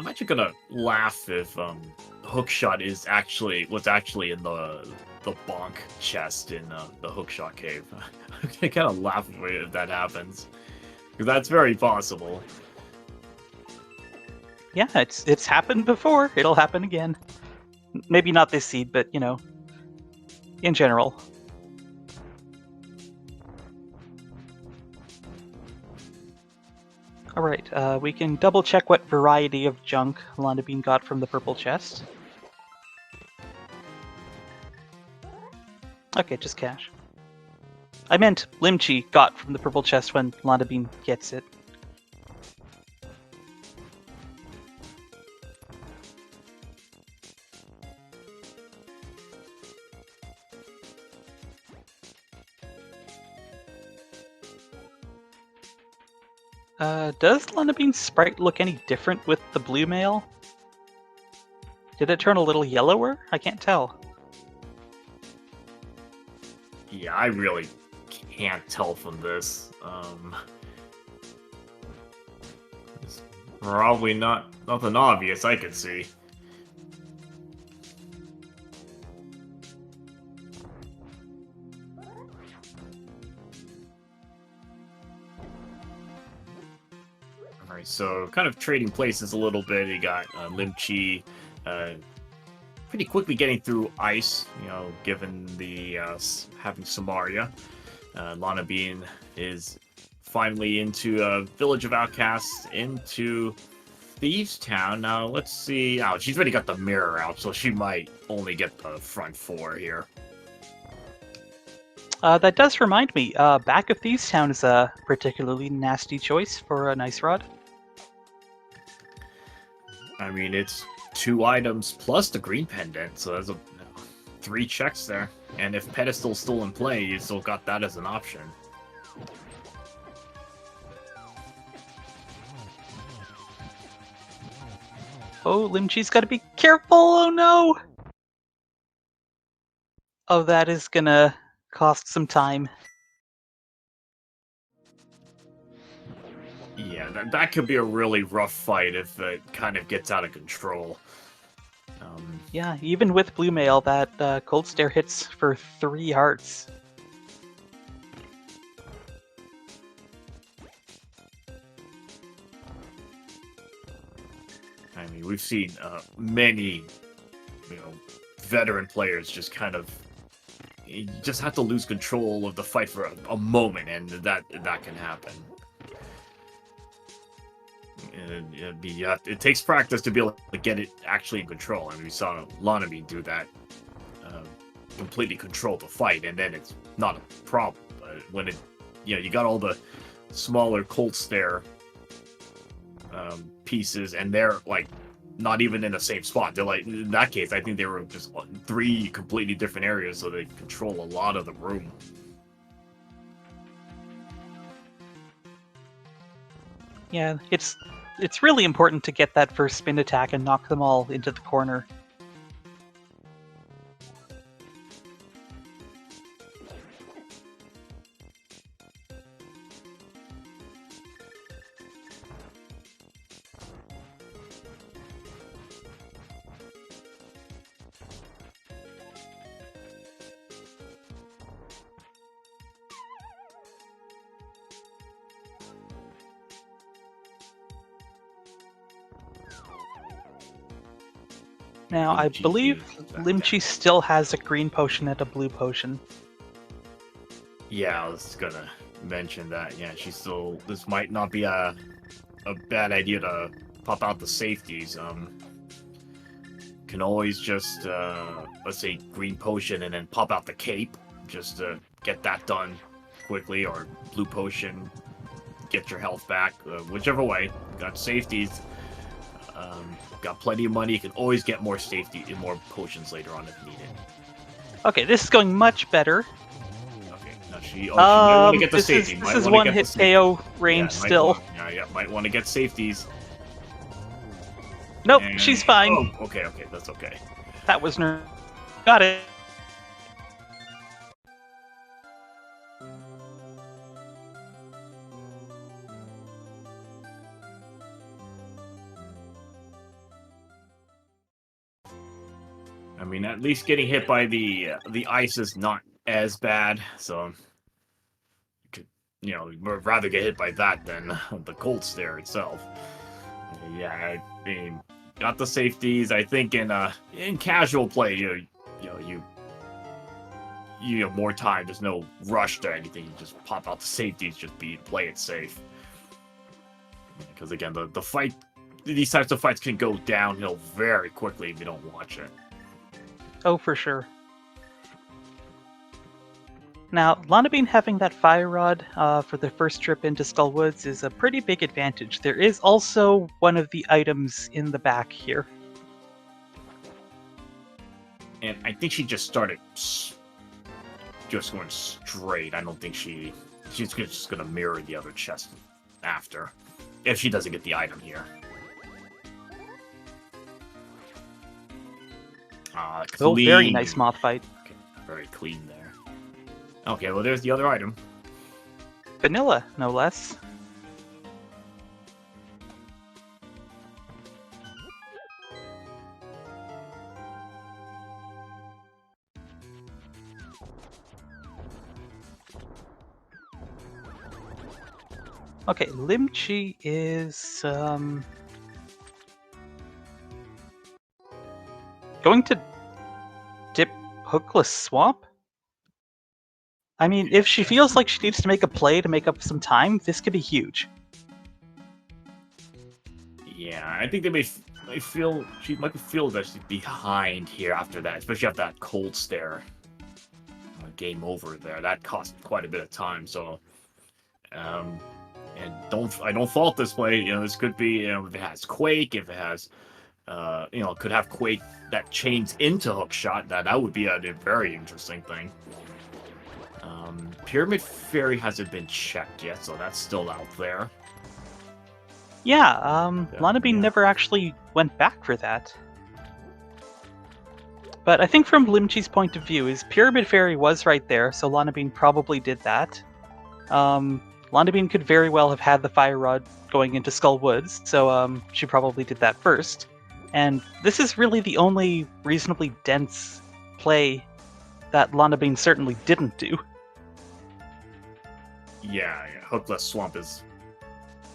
actually gonna laugh if Hookshot was actually in the bonk chest in the Hookshot cave. I kind of laugh if that happens, because that's very possible. Yeah, it's happened before. It'll happen again. Maybe not this seed, but in general. Alright, we can double check what variety of junk Lanabean got from the purple chest. Okay, just cash. I meant Limchi got from the purple chest when Lanabean gets it. Does Lanabean's sprite look any different with the blue mail? Did it turn a little yellower? I can't tell. Yeah, I really can't tell from this. It's probably nothing obvious I can see. Alright, so kind of trading places a little bit. You got Limchi pretty quickly getting through ice, given the having Samaria. Lanabean is finally into Village of Outcasts, into Thieves Town. Now, let's see. Oh, she's already got the mirror out, so she might only get the front 4 here. That does remind me, Back of Thieves Town is a particularly nasty choice for an ice rod. I mean, it's 2 items plus the green pendant, so there's 3 checks there. And if Pedestal's still in play, you still got that as an option. Oh, Limchi's gotta be careful! Oh no! Oh, that is gonna cost some time. Yeah, that could be a really rough fight if it kind of gets out of control. Yeah, even with Blue Mail, that Cold Stare hits for 3 hearts. I mean, we've seen many, veteran players just kind of you just have to lose control of the fight for a moment, and that can happen. It takes practice to be able to get it actually in control. I mean, we saw Lanabean do that, completely control the fight, and then it's not a problem. But when you got all the smaller Cold Stare pieces, and they're like not even in the same spot. They're like, in that case, I think they were just 3 completely different areas, so they control a lot of the room. Yeah, it's really important to get that first spin attack and knock them all into the corner. Now, I believe Limchi still has a green potion and a blue potion. Yeah, I was gonna mention that. Yeah, this might not be a bad idea to pop out the safeties. Can always just let's say green potion and then pop out the cape just to get that done quickly, or blue potion, get your health back, whichever way. Got safeties. Got plenty of money. You can always get more safety and more potions later on if needed. Okay, this is going much better. Okay, now she might want to get the safety. This is one hit KO range still. Might want to get safeties. Nope, she's fine. Oh, okay, that's okay. That was got it. I mean, at least getting hit by the ice is not as bad, so would rather get hit by that than the Cold Stare itself. Yeah, I mean, got the safeties. I think in casual play, you have more time. There's no rush to anything. You just pop out the safeties, just play it safe. Because again, the fight, these types of fights can go downhill very quickly if you don't watch it. Oh, for sure. Now, Lanabean having that fire rod for the first trip into Skull Woods is a pretty big advantage. There is also one of the items in the back here. And I think she just started just going straight. I don't think she's just going to mirror the other chest after, if she doesn't get the item here. Oh, very nice moth fight. Okay, very clean there. Okay, well, there's the other item. Vanilla, no less. Okay, Limchi is going to dip Hookless Swamp? I mean, if she feels like she needs to make a play to make up some time, this could be huge. Yeah, I think they may feel she might feel that she's behind here after that, especially after that cold stare. Game over there. That cost quite a bit of time. So, and I don't fault this play. This could be if it has Quake, if it has could have Quake that chains into hookshot. That would be a very interesting thing. Pyramid Fairy hasn't been checked yet, so that's still out there. Yeah, Lanabean never actually went back for that. But I think from Limchi's point of view, is Pyramid Fairy was right there, so Lanabean probably did that. Lanabean could very well have had the Fire Rod going into Skull Woods, so she probably did that first. And this is really the only reasonably dense play that Lanabean certainly didn't do. Yeah, Hookless Swamp is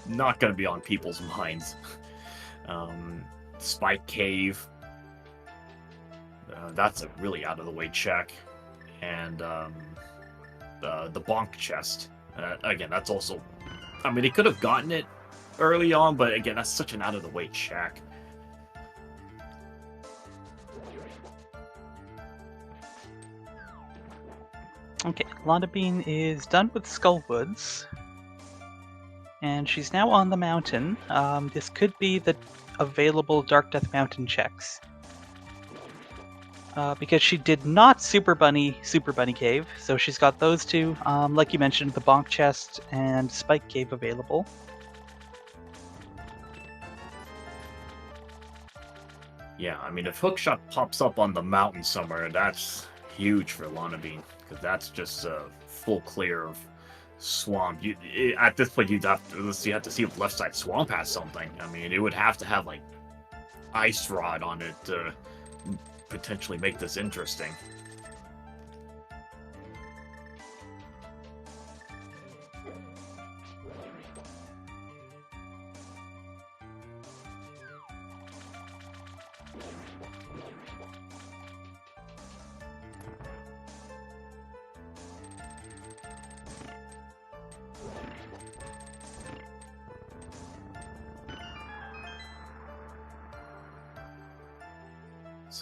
not going to be on people's minds. Spike Cave. That's a really out-of-the-way check. And the Bonk Chest. Again, that's also... I mean, he could have gotten it early on, but again, that's such an out-of-the-way check. Okay, Lanabean is done with Skull Woods. And she's now on the mountain. This could be the available Dark Death Mountain checks. Because she did not Super Bunny Cave, so she's got those two. Like you mentioned, the Bonk Chest and Spike Cave available. Yeah, I mean, if Hookshot pops up on the mountain somewhere, that's huge for Lanabean, because that's just a full clear of swamp. At this point, you have to see if left side swamp has something. I mean, it would have to have like Ice Rod on it to potentially make this interesting.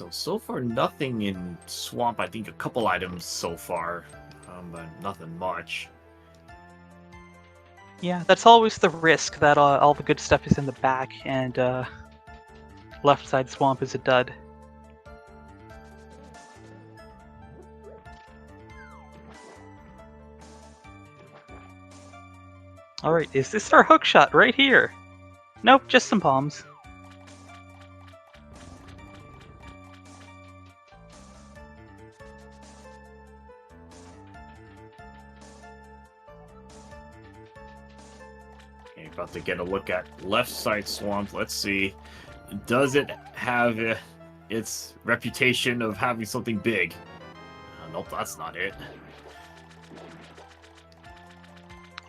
So far, nothing in Swamp. I think a couple items so far, but nothing much. Yeah, that's always the risk, that all the good stuff is in the back, and left side swamp is a dud. Alright, is this our hookshot right here? Nope, just some palms. About to get a look at left side swamp. Let's see. Does it have its reputation of having something big? Nope, that's not it.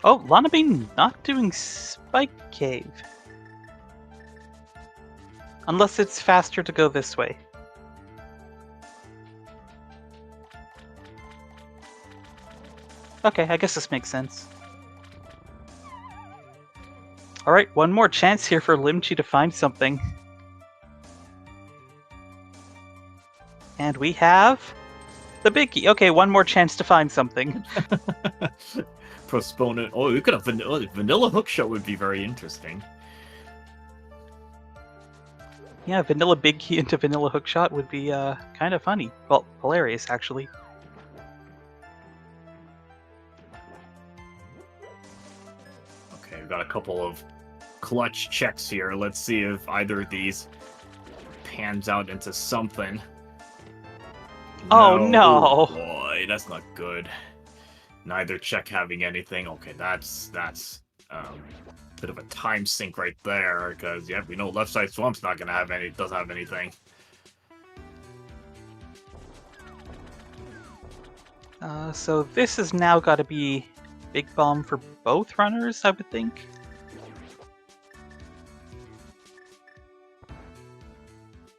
Oh, Lanabean not doing Spike Cave. Unless it's faster to go this way. Okay, I guess this makes sense. Alright, one more chance here for Limchi to find something. And we have the biggie. Okay, one more chance to find something. Postpone it. Oh, we could have vanilla hookshot would be very interesting. Yeah, vanilla big key into vanilla hookshot would be kind of funny. Well, hilarious, actually. Okay, we've got a couple of clutch checks here. Let's see if either of these pans out into something. Oh no! Oh, boy, that's not good. Neither check having anything. Okay, that's a bit of a time sink right there, because yeah, we know left side swamp's not gonna have any. Doesn't have anything. So this has now got to be big bomb for both runners, I would think.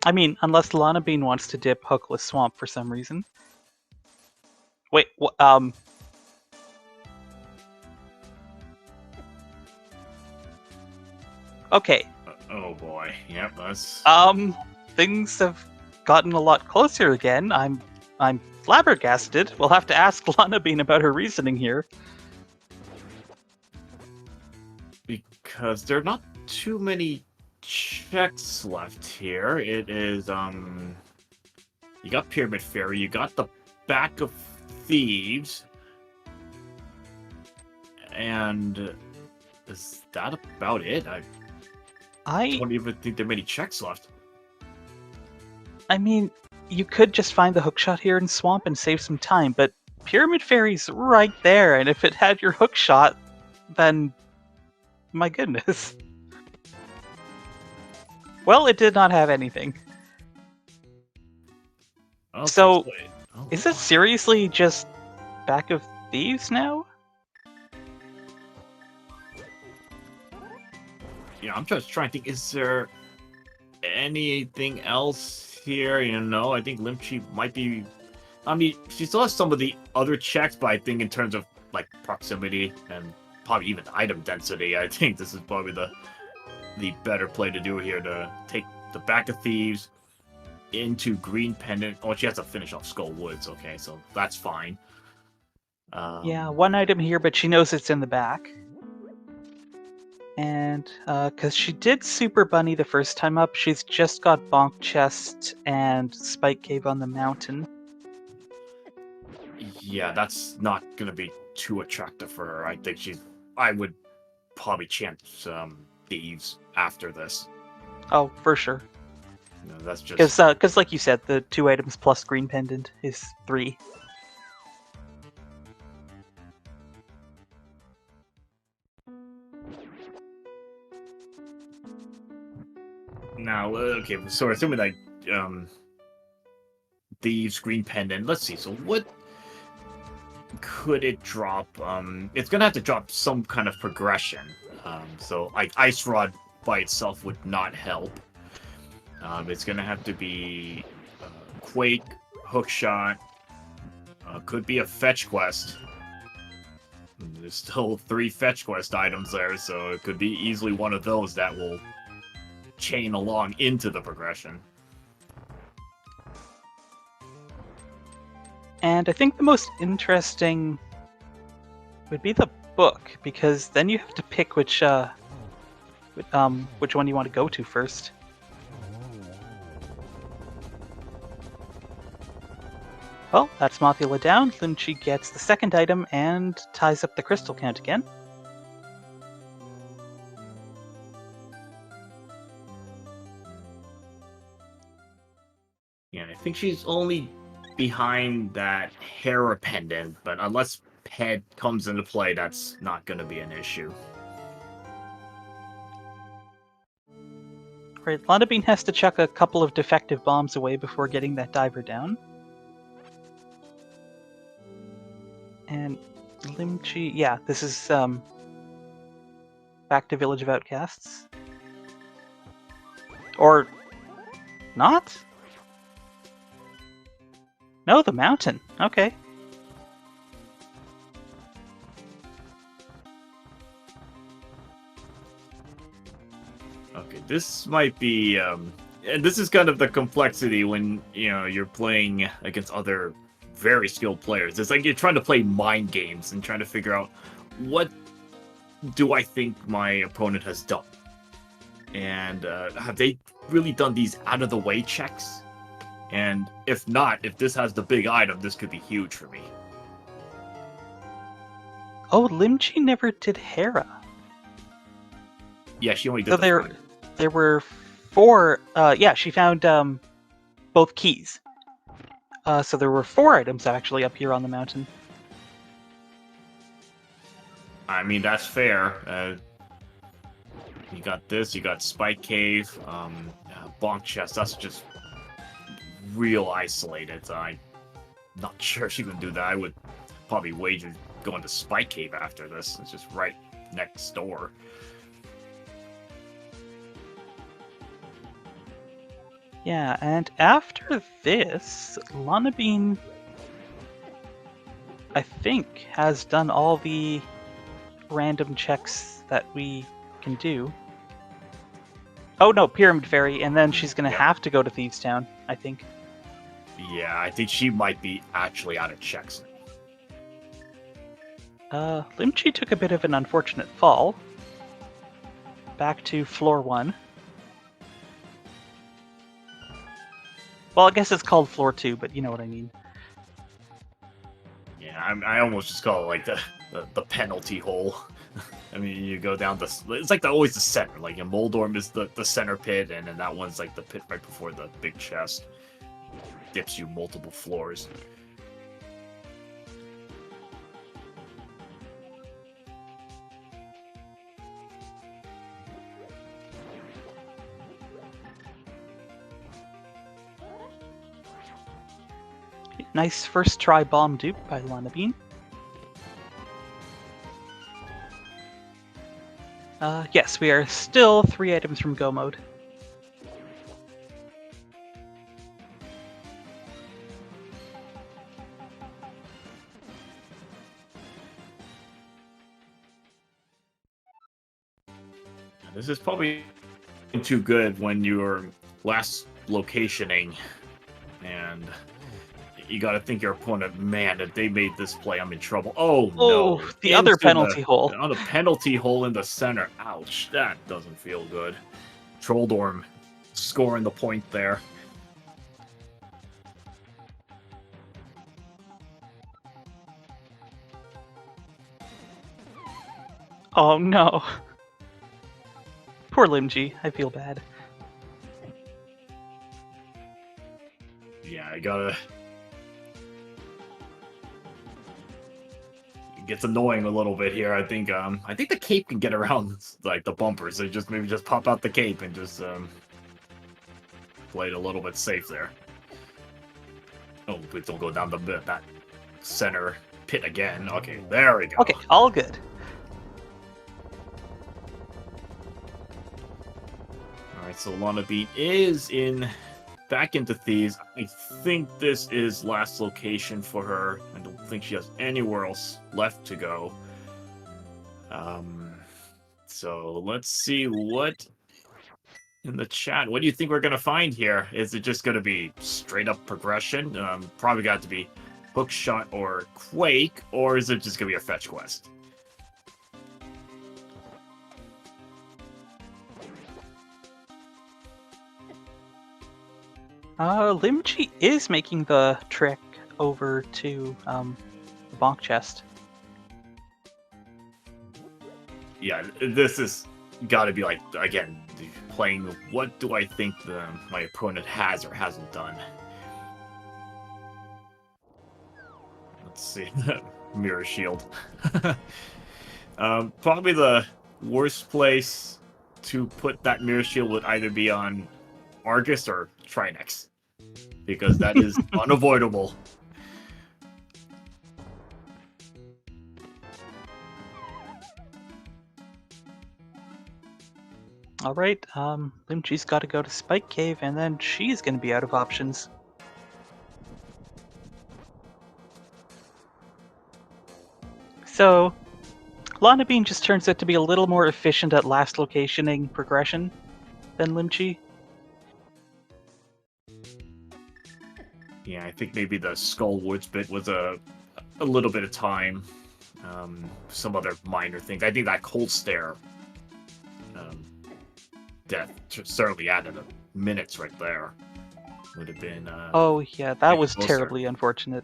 I mean, unless Lanabean wants to dip Hookless Swamp for some reason. Wait, Okay. Oh boy. Yep, that's. Things have gotten a lot closer again. I'm flabbergasted. We'll have to ask Lanabean about her reasoning here. Because there are not too many checks left here. It is, you got Pyramid Fairy, you got the Back of Thieves, and is that about it? I don't even think there are many checks left. I mean, you could just find the hookshot here in Swamp and save some time, but Pyramid Fairy's right there, and if it had your hookshot, then my goodness. Well, it did not have anything. Okay, so, oh, is it seriously just Back of Thieves now? Yeah, I'm just trying to think, is there anything else here? You know, I think limchi might be... I mean, she still has some of the other checks, but I think in terms of, like, proximity and probably even item density, I think this is probably the better play to do here, to take the Back of Thieves into Green Pendant. Oh, she has to finish off Skull Woods, okay, so that's fine. Yeah, one item here, but she knows it's in the back. And, because she did Super Bunny the first time up, she's just got Bonk Chest and Spike Cave on the mountain. Yeah, that's not gonna be too attractive for her. I think I would probably chant Thieves after this. Oh, for sure. No, that's just... Because like you said, the 2 items plus Green Pendant is 3. Now, okay, so assuming that Thieves, Green Pendant, let's see, so what could it drop? It's gonna have to drop some kind of progression. So, like, Ice Rod by itself would not help. It's gonna have to be Quake, Hookshot, could be a Fetch Quest. There's still 3 Fetch Quest items there, so it could be easily one of those that will chain along into the progression. And I think the most interesting would be the book, because then you have to pick which one you want to go to first. Well, that's Mothula down. Then she gets the second item and ties up the crystal count again. Yeah, I think she's only behind that Hera pendant, but unless Ped comes into play, that's not going to be an issue. Right, Lanabean has to chuck a couple of defective bombs away before getting that diver down. And Limchi, yeah, this is back to Village of Outcasts. Or not? No, the mountain. Okay. Okay, this might be, and this is kind of the complexity when, you know, you're playing against other very skilled players. It's like you're trying to play mind games and trying to figure out, what do I think my opponent has done? And have they really done these out-of-the-way checks? And if not, if this has the big item, this could be huge for me. Oh, Limchi never did Hera. Yeah, she only did So there were 4... yeah, she found both keys. So there were 4 items actually up here on the mountain. I mean, that's fair. You got this, you got Spike Cave, Bonk Chest, that's just real isolated. I'm not sure she can do that. I would probably wager going to Spike Cave after this. It's just right next door. Yeah, and after this, Lanabean, I think, has done all the random checks that we can do. Oh no, Pyramid Fairy, and then she's gonna Yeah. have to go to Thieves Town, I think. Yeah, I think she might be actually out of checks. Limchi took a bit of an unfortunate fall. Back to floor 1. Well, I guess it's called floor 2, but you know what I mean. Yeah, I almost just call it like the penalty hole. I mean, you go down the... It's like always the center. Like, in Moldorm is the center pit, and then that one's like the pit right before the big chest. Dips you multiple floors. Nice first try bomb dupe by Lanabean. Yes, we are still 3 items from go mode. This is probably too good when you're last locationing, and you got to think your opponent, man, if they made this play, I'm in trouble. Oh, no. The other Into penalty hole. On a penalty hole in the center. Ouch, that doesn't feel good. Trolldorm scoring the point there. Oh no. Poor Limchi, I feel bad. Yeah, I gotta... It gets annoying a little bit here. I think the cape can get around like the bumpers. So maybe just pop out the cape and just play it a little bit safe there. Oh, please don't go down that center pit again. Okay, there we go. Okay, all good. Alright, so Lanabean is back into Thieves. I think this is last location for her. I don't think she has anywhere else left to go. So let's see what in the chat. What do you think we're gonna find here? Is it just gonna be straight up progression? Probably got to be Hookshot or Quake, or is it just gonna be a fetch quest? Limchi is making the trek over to the bonk chest. Yeah, this is got to be like, again, playing what do I think my opponent has or hasn't done. Let's see. Mirror Shield. Probably the worst place to put that Mirror Shield would either be on Argus or Trinex, because that is unavoidable. Alright, Limchi's got to go to Spike Cave, and then she's going to be out of options. So, Lanabean just turns out to be a little more efficient at last locationing progression than Limchi. Yeah, I think maybe the Skull Woods bit was a little bit of time. Some other minor things. I think that cold stare death certainly added minutes right there. Would have been. Oh yeah, that was closer. terribly unfortunate.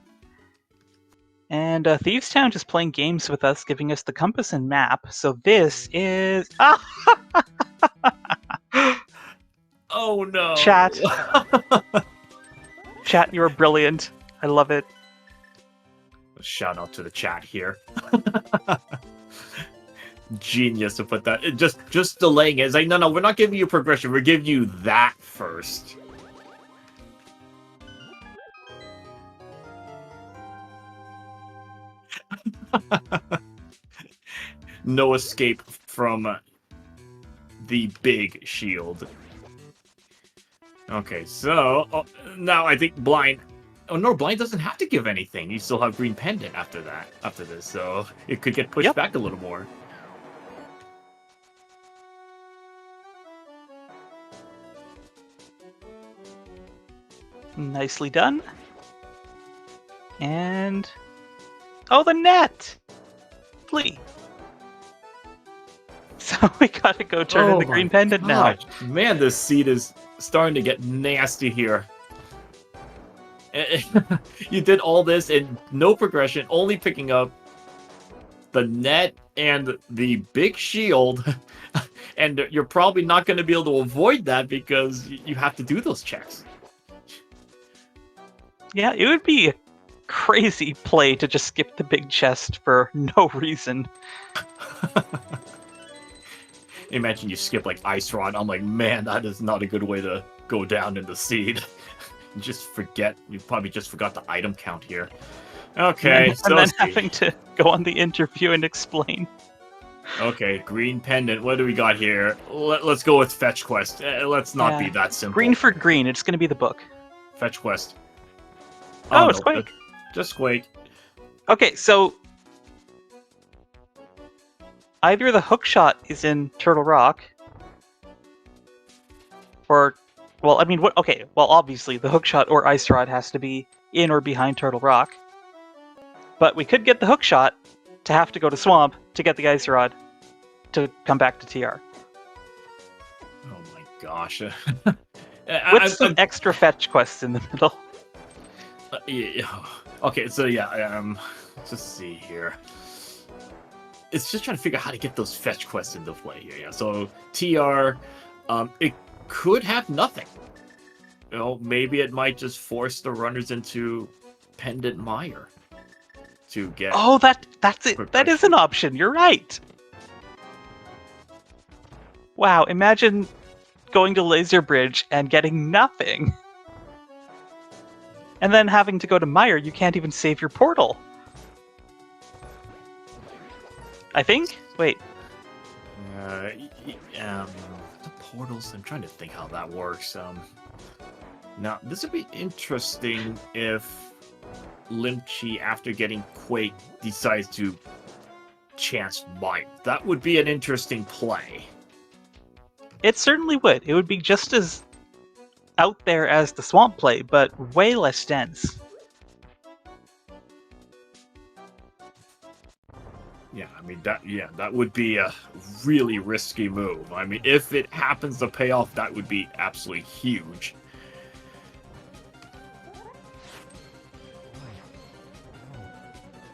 And Thieves Town just playing games with us, giving us the compass and map. So this is Oh no! Chat. Chat, you are brilliant. I love it. Shout out to the chat here. Genius to put that. Just delaying it. It's like, no, we're not giving you progression. We're giving you that first. No escape from the big shield. Okay, so now I think Blind. Oh no, Blind doesn't have to give anything. You still have Green Pendant after this, so it could get pushed back a little more. Nicely done. And... oh, the net! Flee. So we gotta go turn in the green pendant now. Man, this seed is starting to get nasty here. You did all this and no progression, only picking up the net and the big shield. And you're probably not going to be able to avoid that because you have to do those checks. Yeah, it would be a crazy play to just skip the big chest for no reason. Imagine you skip like Ice Rod. I'm like, man, that is not a good way to go down in the seed. Just forget. You probably just forgot the item count here. Okay, and then having to go on the interview and explain. Okay, green pendant. What do we got here? Let's go with fetch quest. Let's not be that simple. Green for green. It's going to be the book. Fetch quest. Oh, it's Quake. Just Quake. Okay, so either the hookshot is in Turtle Rock, or, well, I mean, what? Okay, well, obviously the hookshot or Ice Rod has to be in or behind Turtle Rock. But we could get the hookshot to have to go to Swamp to get the Ice Rod to come back to TR. Oh my gosh. With some extra fetch quests in the middle. Yeah. Okay, so yeah, let's just see here. It's just trying to figure out how to get those fetch quests into play here. Yeah, so TR, it could have nothing. You know, maybe it might just force the runners into Pendant Mire to get. Oh, that's it. That is an option. You're right. Wow, imagine going to Laser Bridge and getting nothing. And then having to go to Mire, you can't even save your portal. I think? Wait. The portals, I'm trying to think how that works. Now, this would be interesting if Limchi, after getting Quake, decides to chance Mire. That would be an interesting play. It certainly would. It would be just as out there as the Swamp play, but way less dense. Yeah, I mean, that would be a really risky move. I mean, if it happens to pay off, that would be absolutely huge.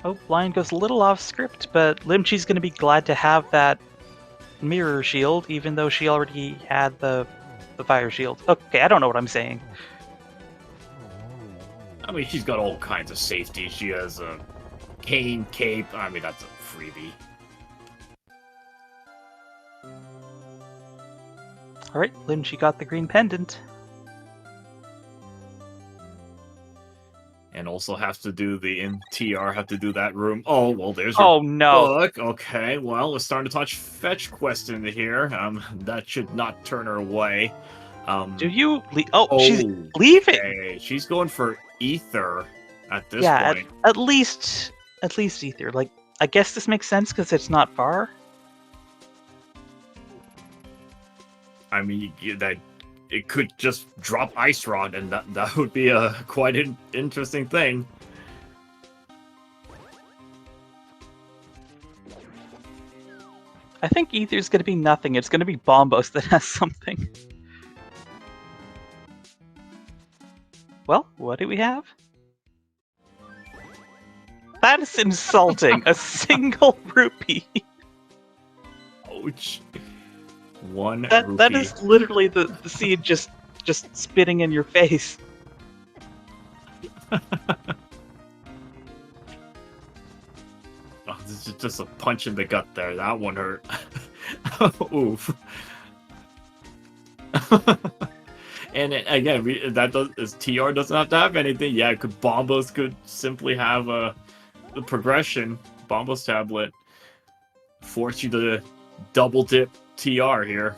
Oh, Lion goes a little off script, but Limchi's going to be glad to have that mirror shield, even though she already had the fire shield. Okay, I don't know what I'm saying. I mean, she's got all kinds of safety. She has a cane, cape. I mean, that's a freebie. Alright, Limchi got the green pendant. And also have to do the NTR, have to do that room. Oh, well, there's your book. Okay, well, we're starting to touch fetch quest into here. That should not turn her away. Do you leave? Oh, she's leaving. Okay. She's going for Ether at this point. Yeah, at least Ether. Like, I guess this makes sense because it's not far. I mean, that it could just drop Ice Rod, and that would be a quite an interesting thing. I think Ether's going to be nothing. It's going to be Bombos that has something. Well, what do we have? That is insulting. A single rupee. Ouch. One rupee. That is literally the seed just spitting in your face. Oh, this is just a punch in the gut there. That one hurt. Oof. And again, TR doesn't have to have anything. Yeah, Bombos could simply have the progression. Bombos tablet force you to double dip TR here.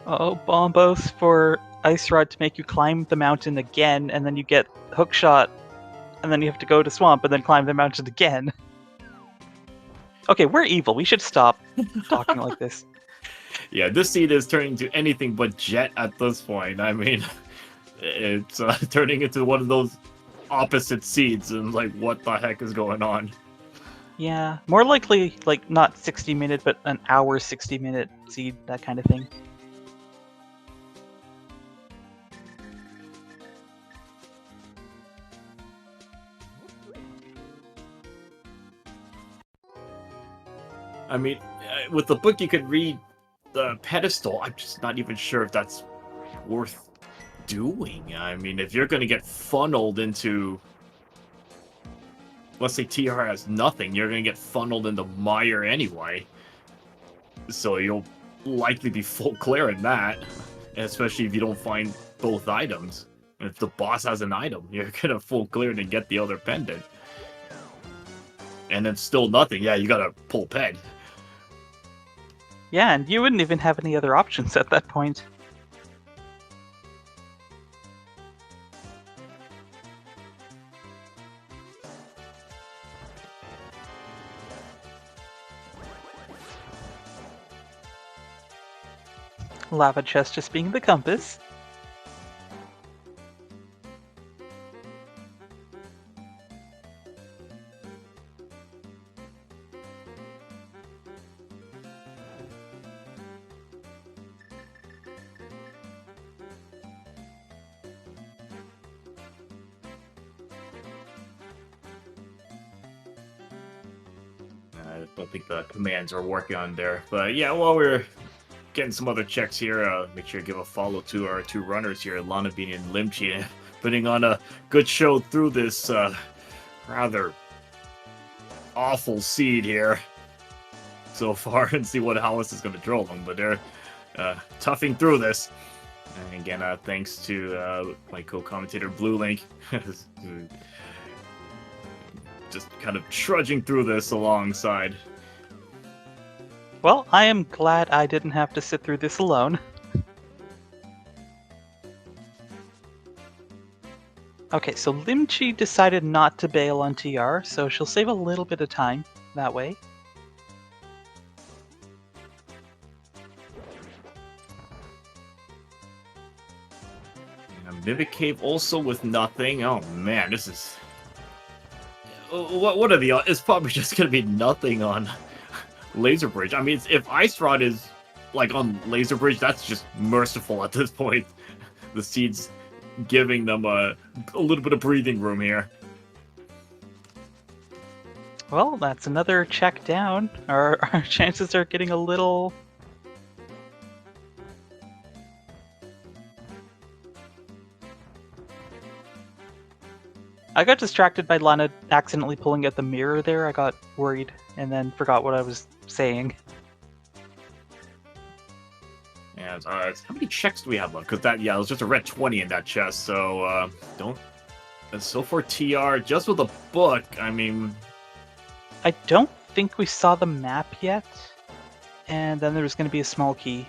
Oh, Bombos for Ice Rod to make you climb the mountain again, and then you get Hookshot, and then you have to go to Swamp and then climb the mountain again. Okay, we're evil. We should stop talking like this. Yeah, this seed is turning to anything but Jet at this point. I mean, it's turning into one of those opposite seeds, and like, what the heck is going on? Yeah, more likely, like, not 60-minute, but an hour 60-minute seed, that kind of thing. I mean, with the book you could read the pedestal. I'm just not even sure if that's worth doing. I mean, if you're going to get funneled into, let's say TR has nothing, you're going to get funneled into mire anyway. So you'll likely be full clear in that, especially if you don't find both items. If the boss has an item, you're going to full clear to get the other pendant. And then still nothing. Yeah, you got to pull peg. Yeah, and you wouldn't even have any other options at that point. Lava chest just being the compass. I don't think the commands are working on there. But yeah, while we're getting some other checks here, make sure to give a follow to our two runners here, Lanabean and Limchi, putting on a good show through this rather awful seed here so far, and see how this is going to drill them. But they're toughing through this. And again, thanks to my co-commentator Blue Link, just kind of trudging through this alongside. Well, I am glad I didn't have to sit through this alone. Okay, so Limchi decided not to bail on TR, so she'll save a little bit of time that way. Mimic Cave also with nothing. Oh man, this is... What are the... It's probably just going to be nothing on Laser Bridge. I mean, if Ice Rod is like on Laser Bridge, that's just merciful at this point. The seed's giving them a little bit of breathing room here. Well, that's another check down. Our chances are getting a little... I got distracted by Lana accidentally pulling out the mirror there. I got worried and then forgot what I was saying. Yeah, how many checks do we have left? Because that, yeah, it was just a red 20 in that chest, so don't... So for TR, just with a book, I mean... I don't think we saw the map yet, and then there was going to be a small key.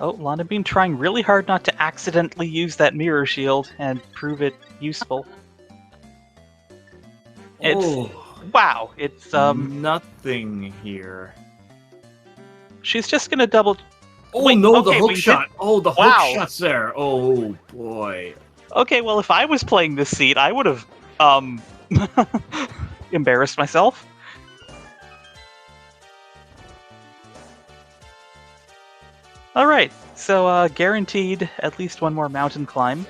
Oh, Lanabean trying really hard not to accidentally use that mirror shield and prove it useful. It's... Wow, it's, nothing here. She's just gonna double... Oh, wait, no, okay, the hook shot! Oh, the Wow. hook shot's there! Oh, boy. Okay, well, if I was playing this seed, I would have, embarrassed myself. Alright, so guaranteed at least one more mountain climb.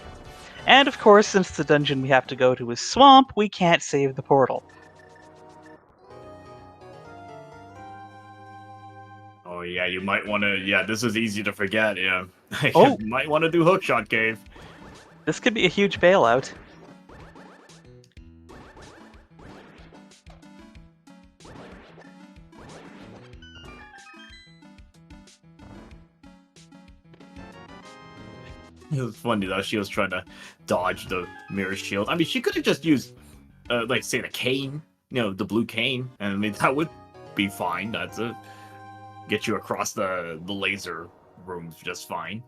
And of course, since the dungeon we have to go to is Swamp, we can't save the portal. Oh, yeah, you might want to... Yeah, this is easy to forget, yeah. Oh. You might want to do Hookshot Cave. This could be a huge bailout. It was funny, though. She was trying to dodge the mirror shield. I mean, she could have just used, like, say, the cane. You know, the blue cane. And I mean, that would be fine. That's it. Get you across the laser rooms just fine.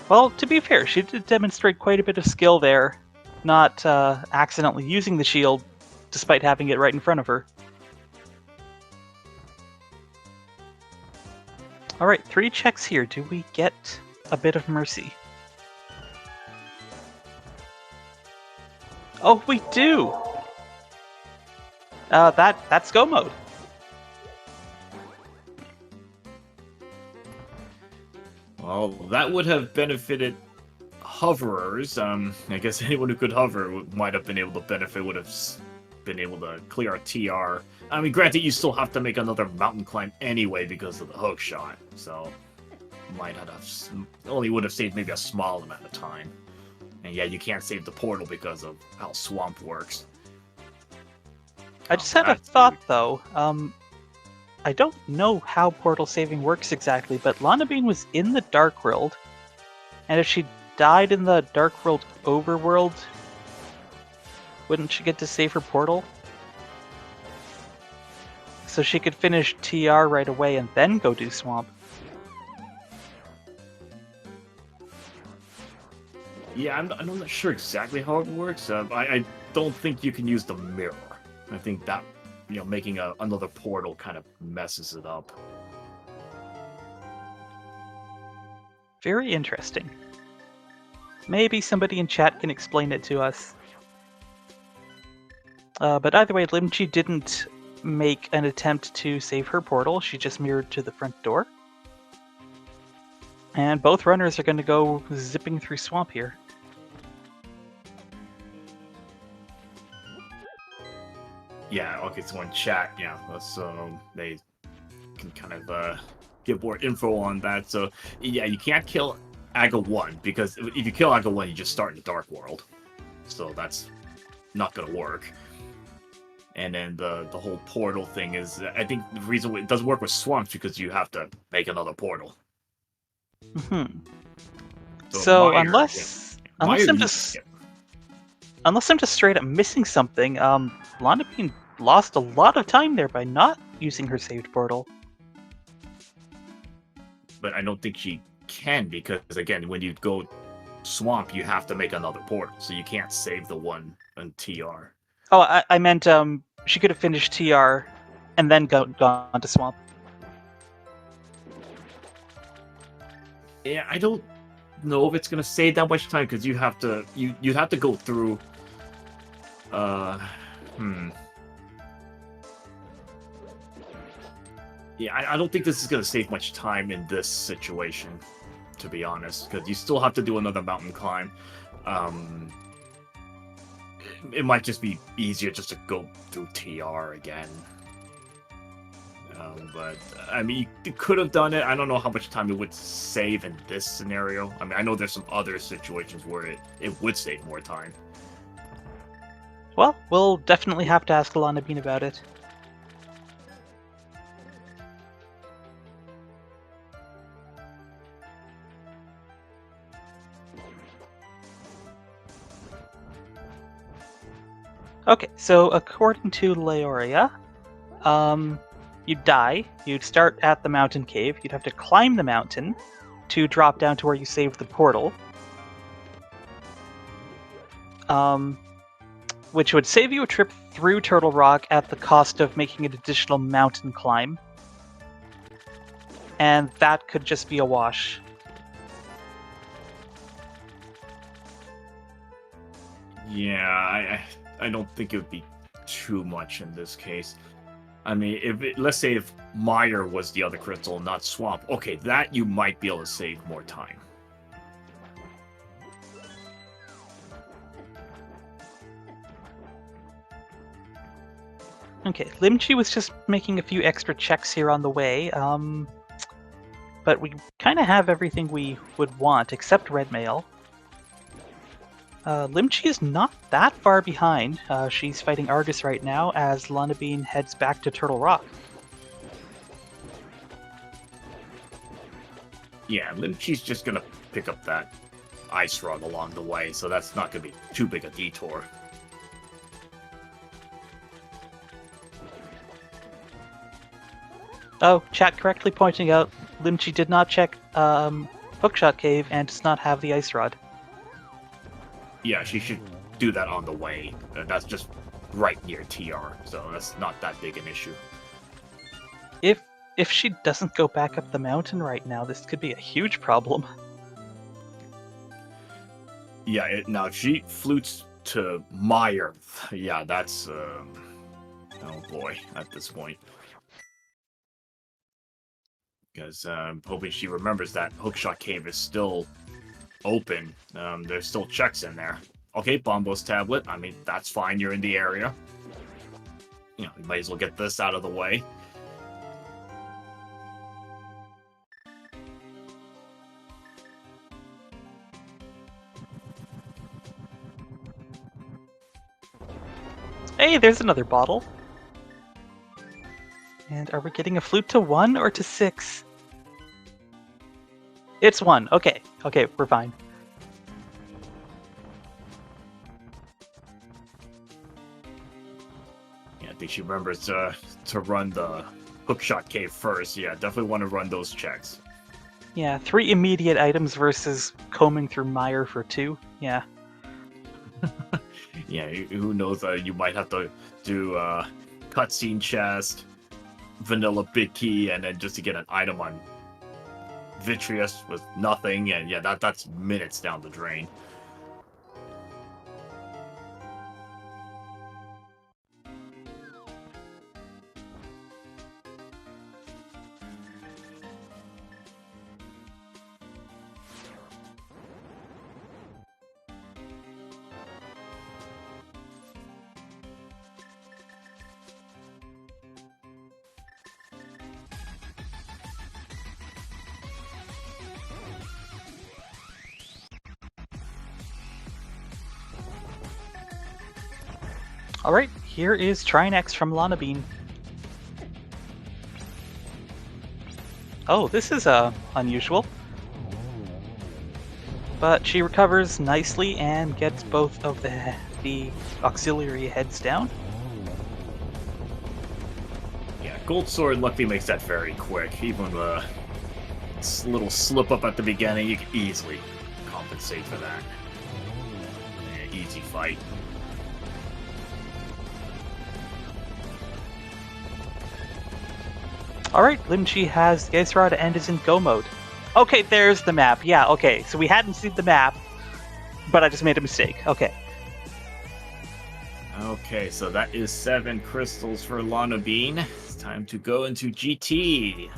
Well, to be fair, she did demonstrate quite a bit of skill there, not accidentally using the shield despite having it right in front of her. Alright, 3 checks here. Do we get a bit of mercy? Oh, we do! That's go mode. Well, that would have benefited hoverers. I guess anyone who could hover might have been able to benefit, would have been able to clear a TR. I mean, granted, you still have to make another mountain climb anyway because of the hook shot, so might have only would have saved maybe a small amount of time. And yeah, you can't save the portal because of how swamp works. I just had a thought, though. I don't know how portal saving works exactly, but Lanabean was in the Dark World, and if she died in the Dark World overworld, wouldn't she get to save her portal? So she could finish TR right away and then go do swamp. Yeah, I'm not sure exactly how it works. I don't think you can use the mirror. I think that, making another portal kind of messes it up. Very interesting. Maybe somebody in chat can explain it to us. But either way, Limchi didn't make an attempt to save her portal. She just mirrored to the front door. And both runners are going to go zipping through swamp here. Yeah, okay, so in chat, yeah, so they can kind of give more info on that. So, yeah, you can't kill Aga 1, because if you kill Aga 1, you just start in the Dark World. So that's not going to work. And then the whole portal thing is, I think the reason it doesn't work with swamps because you have to make another portal. Mm-hmm. So unless I'm just straight up missing something, Lanabean lost a lot of time there by not using her saved portal. But I don't think she can, because again, when you go swamp, you have to make another portal, so you can't save the one on TR. Oh, I meant she could have finished TR and then gone to swamp. Yeah, I don't know if it's gonna save that much time, because you have to you'd have to go through. Yeah, I don't think this is gonna save much time in this situation, to be honest, because you still have to do another mountain climb. It might just be easier just to go through TR again. But, I mean, you could have done it. I don't know how much time it would save in this scenario. I mean, I know there's some other situations where it would save more time. Well, we'll definitely have to ask Lanabean about it. Okay, so according to Leoria, you'd die, you'd start at the mountain cave, you'd have to climb the mountain to drop down to where you saved the portal. Which would save you a trip through Turtle Rock at the cost of making an additional mountain climb. And that could just be a wash. Yeah, I don't think it would be too much in this case. I mean, let's say if Mire was the other crystal, not Swamp, okay, that you might be able to save more time. Okay, Limchi was just making a few extra checks here on the way, but we kind of have everything we would want, except red mail. Limchi is not that far behind. She's fighting Argus right now as Lanabean heads back to Turtle Rock. Yeah, Limchi's just gonna pick up that ice rod along the way, so that's not gonna be too big a detour. Oh, chat correctly pointing out, Limchi did not check Hookshot Cave and does not have the ice rod. Yeah, she should do that on the way. That's just right near TR, so that's not that big an issue. If she doesn't go back up the mountain right now, this could be a huge problem. Yeah, now if she flutes to Meyer, yeah, that's oh boy at this point. Because I'm hoping she remembers that Hookshot Cave is still open. There's still checks in there. Okay, Bombo's tablet. I mean, that's fine. You're in the area. You know, we might as well get this out of the way. Hey, there's another bottle. And are we getting a flute to 1 or to 6? It's 1. Okay, we're fine. Yeah, I think she remembers to run the Hookshot Cave first. Yeah, definitely want to run those checks. Yeah, 3 immediate items versus combing through Meyer for 2. Yeah. Yeah, who knows? You might have to do cutscene chest, vanilla big key, and then just to get an item on Vitreous with nothing, and yeah, that's minutes down the drain. Alright, here is Trinex from Lanabean. Oh, this is unusual. But she recovers nicely and gets both of the auxiliary heads down. Yeah, Gold Sword luckily makes that very quick. Even a little slip up at the beginning, you can easily compensate for that. Yeah, easy fight. Alright, Limchi has the Ice Rod and is in go mode. Okay, there's the map. Yeah, okay, so we hadn't seen the map, but I just made a mistake. Okay. Okay, so that is 7 crystals for Lanabean. It's time to go into GT.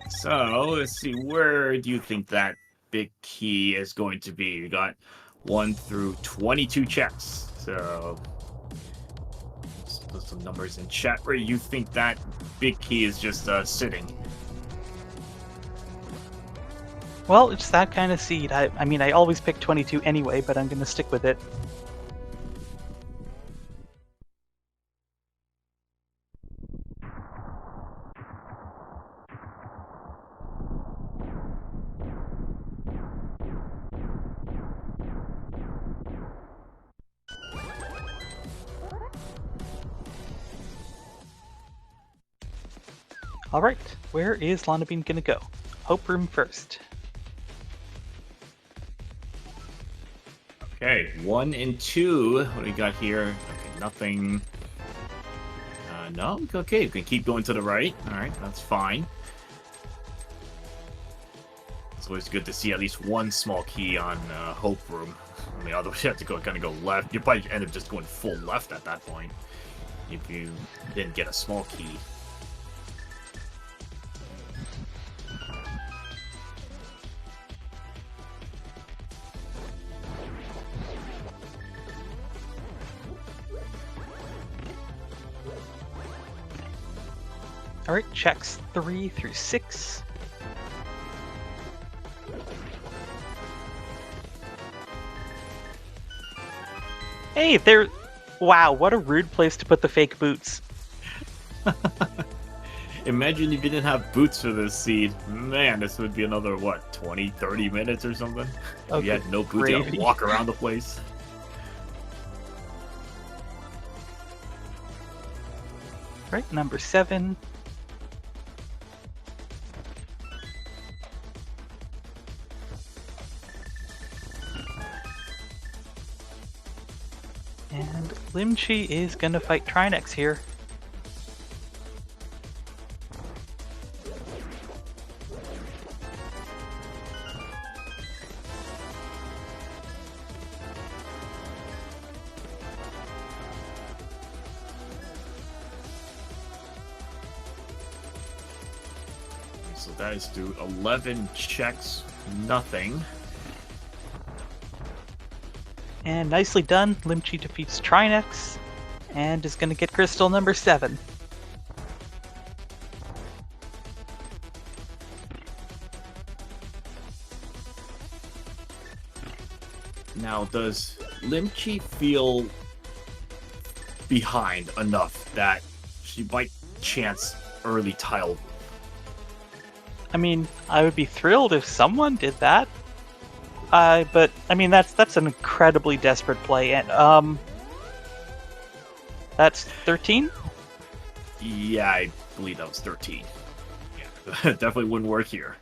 So, let's see, where do you think that big key is going to be? We got 1 through 22 checks. So, let's put some numbers in chat where you think that big key is just sitting. Well, it's that kind of seed. I mean, I always pick 22 anyway, but I'm going to stick with it. Alright, where is Lanabean going to go? Hope Room first. Okay, 1 and 2. What do we got here? Okay, nothing. No? Okay, you can keep going to the right. Alright, that's fine. It's always good to see at least one small key on Hope Room. I mean, otherwise you have to kind of go left. You probably end up just going full left at that point if you didn't get a small key. Alright, checks 3 through 6. Hey, there... Wow, what a rude place to put the fake boots. Imagine if you didn't have boots for this seed. Man, this would be another, what, 20, 30 minutes or something? If you had no boots, you had to walk around the place. Right, number 7. And Limchi is gonna fight Trinex here. So that is through 11 checks, nothing. And nicely done, Limchi defeats Trinex and is going to get crystal number 7. Now, does Limchi feel behind enough that she might chance early tile? I mean, I would be thrilled if someone did that. But I mean, that's an incredibly desperate play, and that's 13. Yeah, I believe that was 13. Yeah, definitely wouldn't work here.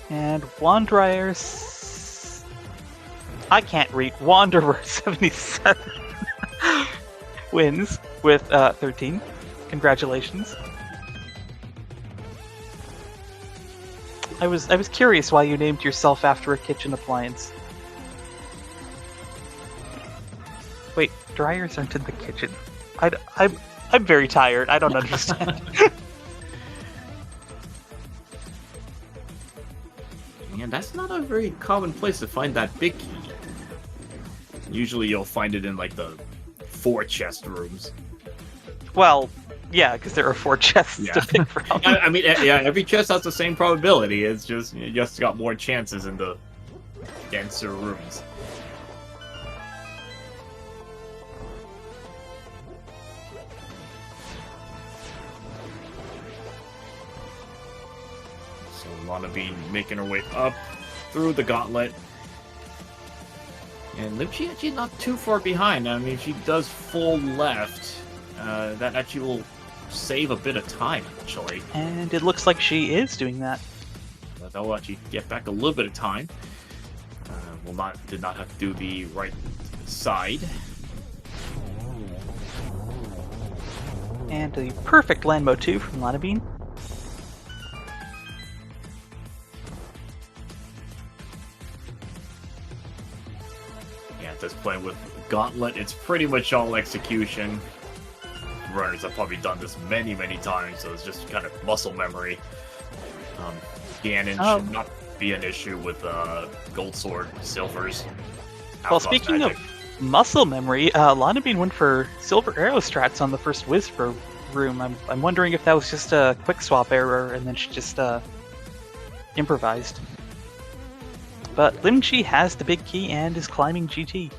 And Wanderers, I can't read. Wanderer 77 wins with 13. Congratulations. I was curious why you named yourself after a kitchen appliance. Wait, dryers aren't in the kitchen. I'm very tired. I don't understand. And that's not a very common place to find that big key. Usually you'll find it in like the 4 chest rooms. Well, yeah, because there are 4 chests to pick from. I mean, yeah, every chest has the same probability. It's just you just got more chances in the denser rooms. So Lanabean making her way up through the gauntlet. And Limchi actually not too far behind. I mean, if she does full left, that actually will save a bit of time, actually. And it looks like she is doing that. That will actually get back a little bit of time. Did not have to do the right side. And a perfect Landmo 2 from Lanabean. Yeah, at this point with Gauntlet, it's pretty much all execution. Runners have probably done this many, many times, so it's just kind of muscle memory. Ganon should not be an issue with Gold Sword, Silvers. Well, speaking of muscle memory, Lanabean went for Silver Arrow strats on the first Whisper room. I'm wondering if that was just a quick swap error and then she just improvised. But Limchi has the big key and is climbing GT.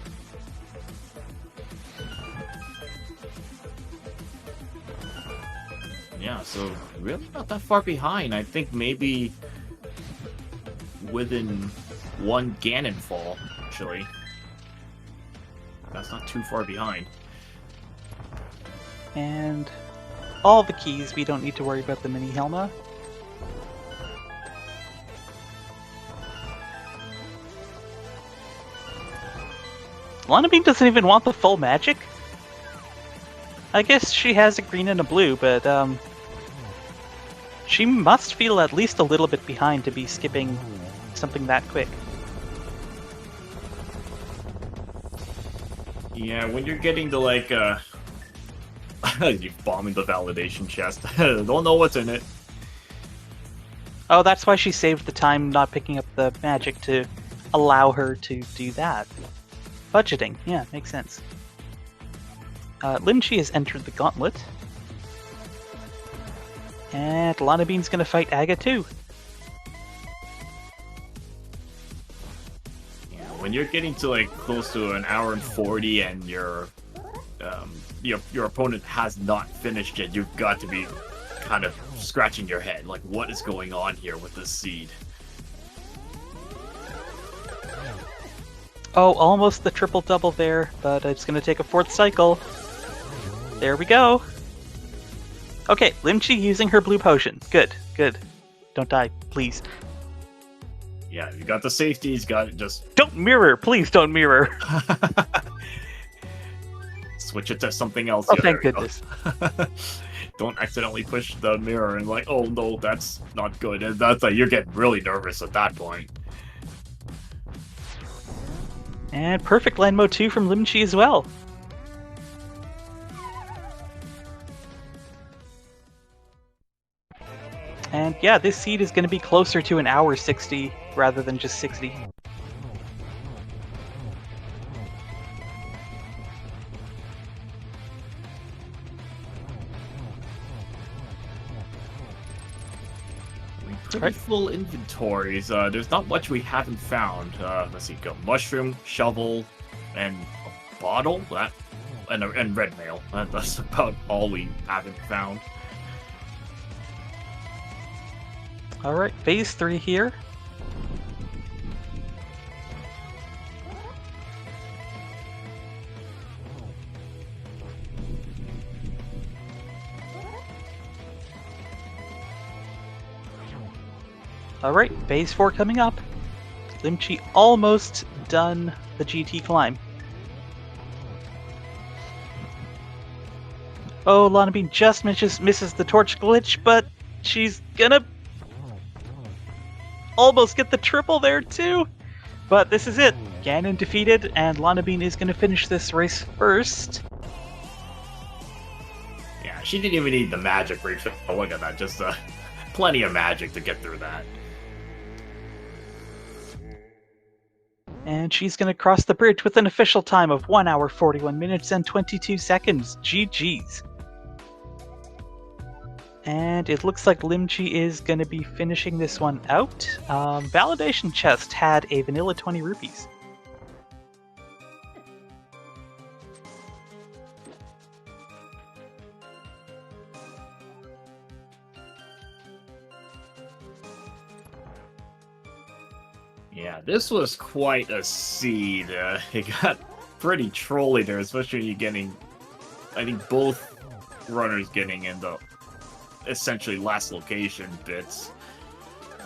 Yeah, so really not that far behind. I think maybe within 1 Ganon fall, actually. That's not too far behind. And all the keys, we don't need to worry about the mini Helma. Lanabean doesn't even want the full magic? I guess she has a green and a blue, but she must feel at least a little bit behind to be skipping something that quick. Yeah, when you're getting to like you're bombing the validation chest. Don't know what's in it. Oh, that's why she saved the time not picking up the magic to allow her to do that. Budgeting, yeah, makes sense. Limchi has entered the gauntlet. And Lanabean's gonna fight Aga too. Yeah, when you're getting to like close to an hour and 40 and your opponent has not finished yet, you've got to be kind of scratching your head. Like, what is going on here with this seed? Oh, almost the triple-double there, but it's gonna take a 4th cycle. There we go. Okay, Limchi using her blue potion. Good, good. Don't die, please. Yeah, you got the safeties, got it just... Don't mirror! Please don't mirror! Switch it to something else. Oh, Yeah, thank there we goodness. go. Don't accidentally push the mirror and like, oh no, that's not good. And that's like, you're getting really nervous at that point. And perfect land mode 2 from Limchi as well. And yeah, this seed is going to be closer to an hour 60 rather than just 60. Pretty full inventories. There's not much we haven't found. Let's see, go mushroom, shovel, and a bottle. And red mail. That's about all we haven't found. Alright, phase 3 here. Alright, phase 4 coming up. Limchi almost done the GT climb. Oh, Lanabean just misses the torch glitch, but she's gonna almost get the triple there too. But this is it. Ganon defeated, and Lanabean is gonna finish this race first. Yeah, she didn't even need the magic refill. Oh, look at that. Just plenty of magic to get through that. And she's going to cross the bridge with an official time of 1 hour, 41 minutes, and 22 seconds. GG's. And it looks like Limchi is going to be finishing this one out. Validation chest had a vanilla 20 rupees. Yeah, this was quite a seed. It got pretty trolly there, especially you getting... I think both runners getting in the essentially last location bits.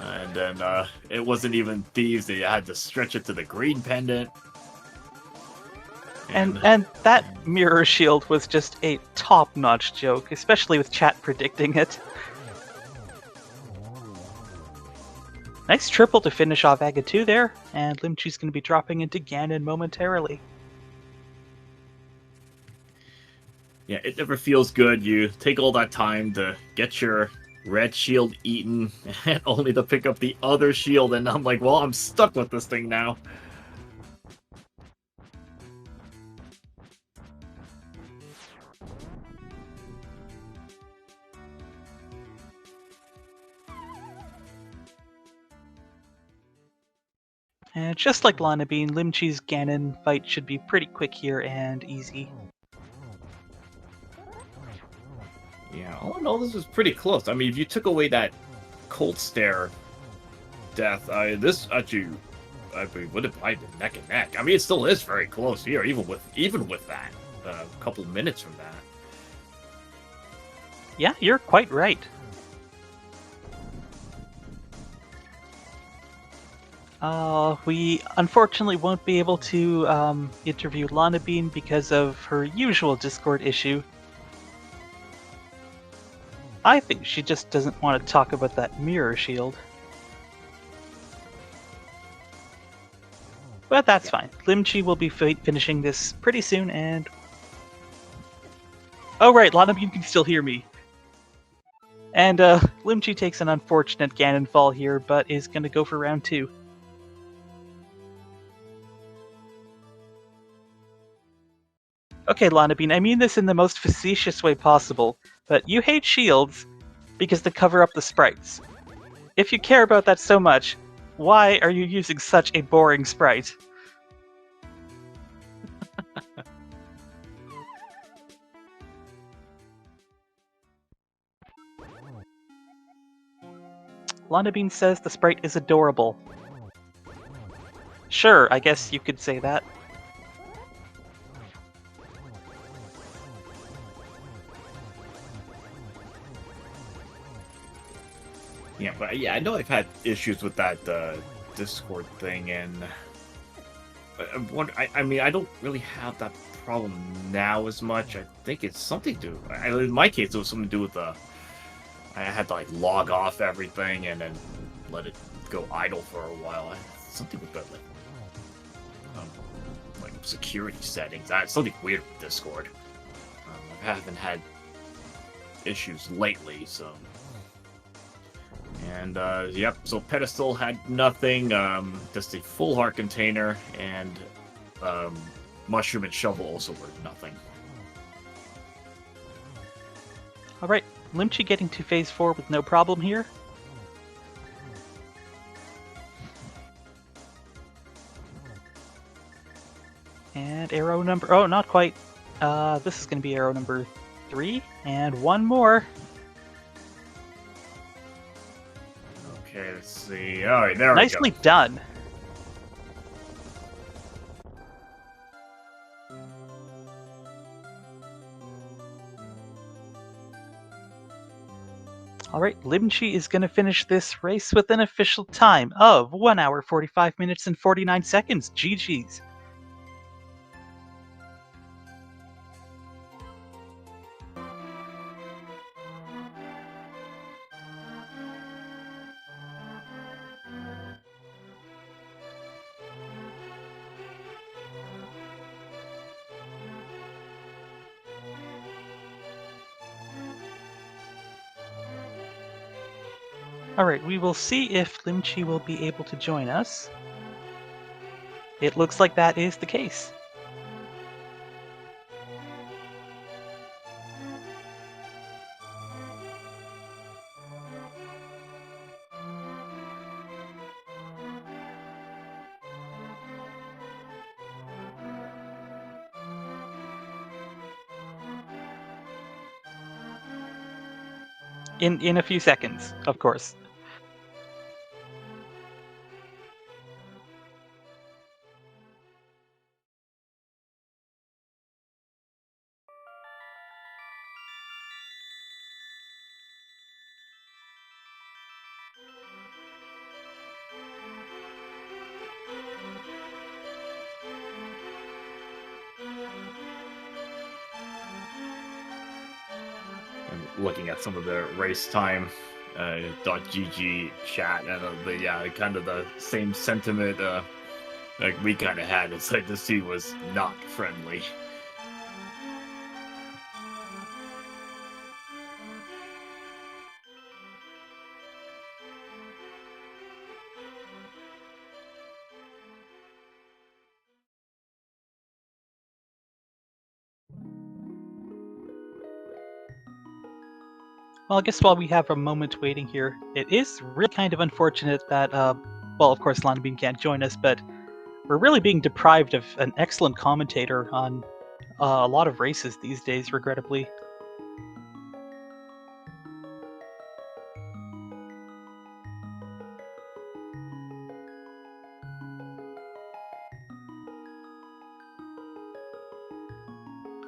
And then it wasn't even thieves, they had to stretch it to the green pendant. And that mirror shield was just a top-notch joke, especially with chat predicting it. Nice triple to finish off Aga 2 there, and Limchi's going to be dropping into Ganon momentarily. Yeah, it never feels good. You take all that time to get your red shield eaten, and only to pick up the other shield, and I'm like, well, I'm stuck with this thing now. And just like Lanabean, Limchi's Ganon fight should be pretty quick here and easy. Yeah, all in all, this was pretty close. I mean, if you took away that cold stare death, this actually, I mean, would have probably been neck and neck. I mean, it still is very close here, even with that, a couple minutes from that. Yeah, you're quite right. We unfortunately won't be able to interview Lanabean because of her usual Discord issue. I think she just doesn't want to talk about that mirror shield. But that's fine. Limchi will be finishing this pretty soon, and... Oh right, Lanabean can still hear me. And Limchi takes an unfortunate Ganon fall here, but is going to go for round 2. Okay, Lanabean, I mean this in the most facetious way possible, but you hate shields because they cover up the sprites. If you care about that so much, why are you using such a boring sprite? Lanabean says the sprite is adorable. Sure, I guess you could say that. Yeah, but yeah, I know I've had issues with that Discord thing, and I mean, I don't really have that problem now as much. I think it's something to. In my case, it was something to do with I had to like log off everything and then let it go idle for a while. Something with that, um, like security settings. Something weird with Discord. I haven't had issues lately, so. And yep, so Pedestal had nothing, just a full heart container, and Mushroom and Shovel also were nothing. Alright, Limchi getting to phase 4 with no problem here. And arrow number... Oh, not quite. This is going to be arrow number 3, and one more. Okay, let's see. Alright, there we go. Nicely done. Alright, Limchi is going to finish this race with an official time of 1 hour, 45 minutes, and 49 seconds. GG's. Alright, we will see if Limchi will be able to join us. It looks like that is the case. In a few seconds, of course. I'm looking at some of the race time .gg chat, and yeah, kind of the same sentiment like we kind of had. It's like the sea was not friendly. Well, I guess while we have a moment waiting here, it is really kind of unfortunate that, well, of course, Lanabean can't join us, but we're really being deprived of an excellent commentator on a lot of races these days, regrettably.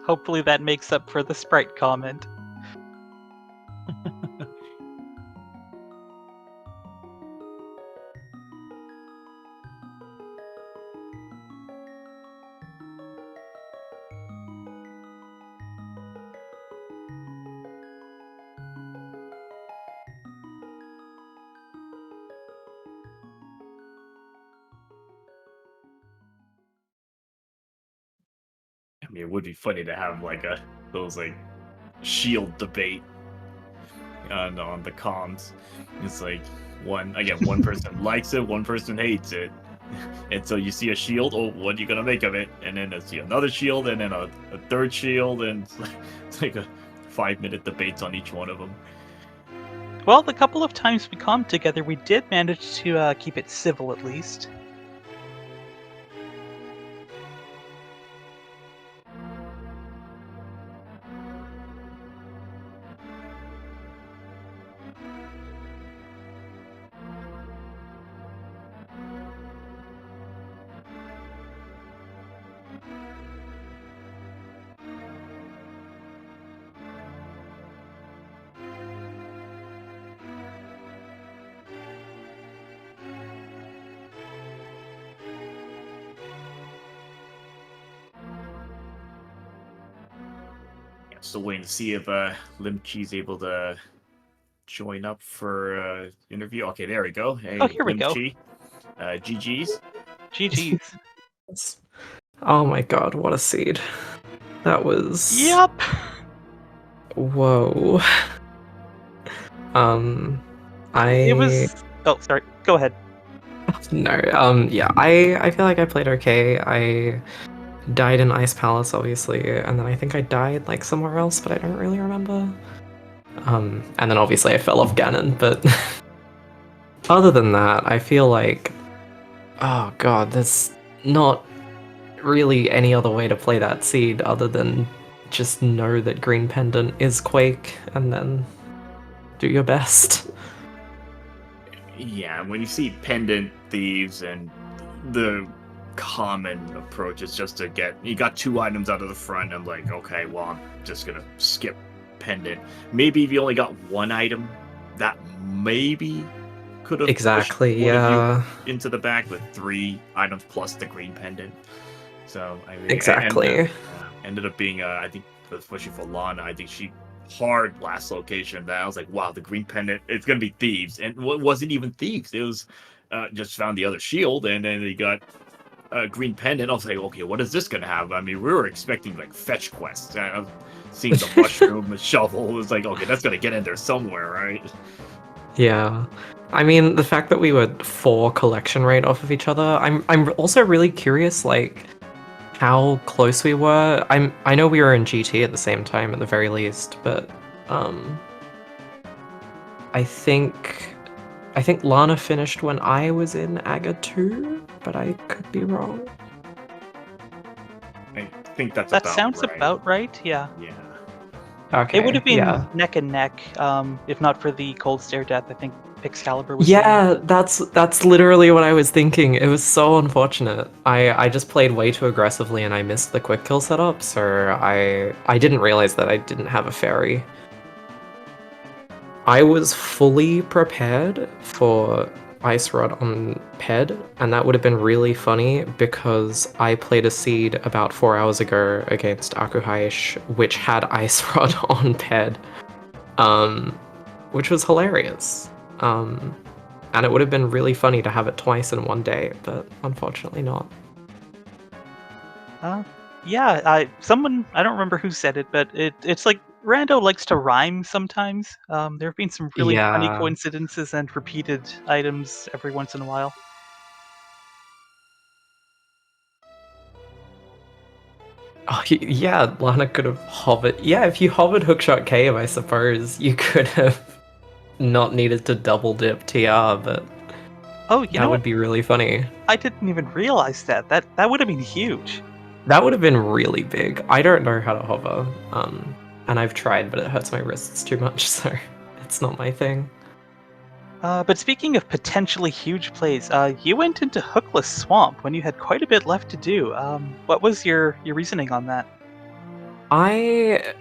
Hopefully that makes up for the sprite comment. I mean, it would be funny to have like those like shield debate on the comms. It's like one person likes it, one person hates it, and so you see a shield. Oh, what are you gonna make of it? And then see another shield, and then a third shield, and it's like a 5-minute debates on each one of them. Well, the couple of times we commed together, we did manage to keep it civil at least. still waiting to see if Limchi's able to join up for interview. Okay, there we go. Hey, Oh, here we go. Limchi. GG's. GG's. Oh my god, what a seed. That was... Yep. Whoa. It was... Oh, sorry. Go ahead. No, yeah, I feel like I played okay. I died in Ice Palace, obviously, and then I think I died, like, somewhere else, but I don't really remember. And then obviously I fell off Ganon, but... other than that, I feel like... oh god, there's not really any other way to play that seed other than just know that Green Pendant is Quake, and then do your best. Yeah, when you see Pendant Thieves and the common approach is just to get... you got 2 items out of the front, I'm like, okay, well, I'm just gonna skip Pendant. Maybe if you only got 1 item, that maybe could have Exactly, pushed one yeah. of you into the back with 3 items plus the Green Pendant. So, I mean, Exactly. ended up being, I think, especially for Lana, I think she hard last location that I was like, wow, the Green Pendant, it's gonna be Thieves. And it wasn't even Thieves, it was just found the other shield, and then they got Green Pendant. I was like, okay, what is this gonna have? I mean, we were expecting like fetch quests. I was seeing the mushroom, the shovel. It was like, okay, that's gonna get in there somewhere, right? Yeah. I mean, the fact that we were 4 collection rate off of each other, I'm also really curious, like, how close we were. I know we were in GT at the same time at the very least, but I think Lana finished when I was in Aga 2, but I could be wrong. I think that's That about sounds right. about right, yeah. Yeah. Okay. It would have been yeah. neck and neck, if not for the cold stare death. I think Excalibur was Yeah, that's literally what I was thinking. It was so unfortunate. I just played way too aggressively and I missed the quick kill setup, so I didn't realize that I didn't have a fairy. I was fully prepared for Ice Rod on Ped, and that would have been really funny because I played a seed about 4 hours ago against Akuhaish, which had Ice Rod on Ped, which was hilarious. And it would have been really funny to have it twice in one day, but unfortunately not. Yeah, I don't remember who said it, but it's like Rando likes to rhyme sometimes. There have been some really funny Yeah. coincidences and repeated items every once in a while. Oh, yeah, Lana could have hovered. Yeah, if you hovered Hookshot Cave, I suppose you could have not needed to double dip TR, but Oh, you that know would what? be really funny. I didn't even realize that. That would have been huge. That would have been really big. I don't know how to hover, and I've tried, but it hurts my wrists too much, so it's not my thing. But speaking of potentially huge plays, you went into Hookless Swamp when you had quite a bit left to do. What was your reasoning on that? I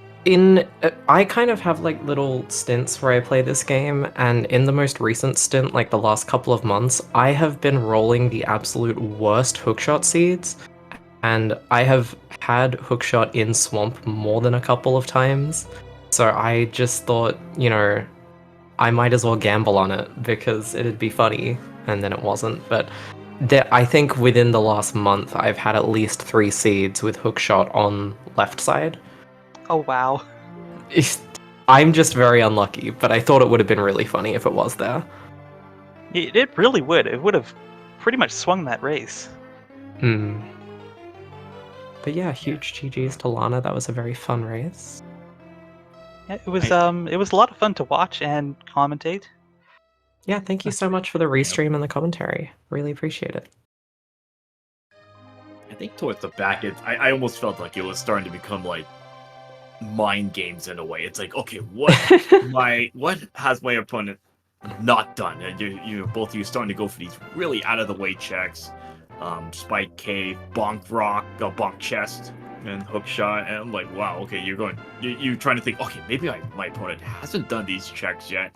kind of have like little stints where I play this game, and in the most recent stint, like the last couple of months, I have been rolling the absolute worst hookshot seeds, and I have had hookshot in Swamp more than a couple of times, so I just thought, you know, I might as well gamble on it because it'd be funny, and then it wasn't. But I think within the last month, I've had at least 3 seeds with hookshot on left side. Oh wow. I'm just very unlucky, but I thought it would have been really funny if it was there. It really would. It would have pretty much swung that race. But yeah, huge GG's to Lana. That was a very fun race. Yeah, it was a lot of fun to watch and commentate. Yeah, thank you so much for the restream and the commentary. Really appreciate it. I think towards the back, I almost felt like it was starting to become like mind games in a way. It's like, okay, what has my opponent not done? And you both of you starting to go for these really out of the way checks. Spike Cave, Bonk Rock, Bonk Chest, and Hook Shot, and I'm like, wow, okay, you're trying to think, okay, maybe my opponent hasn't done these checks yet.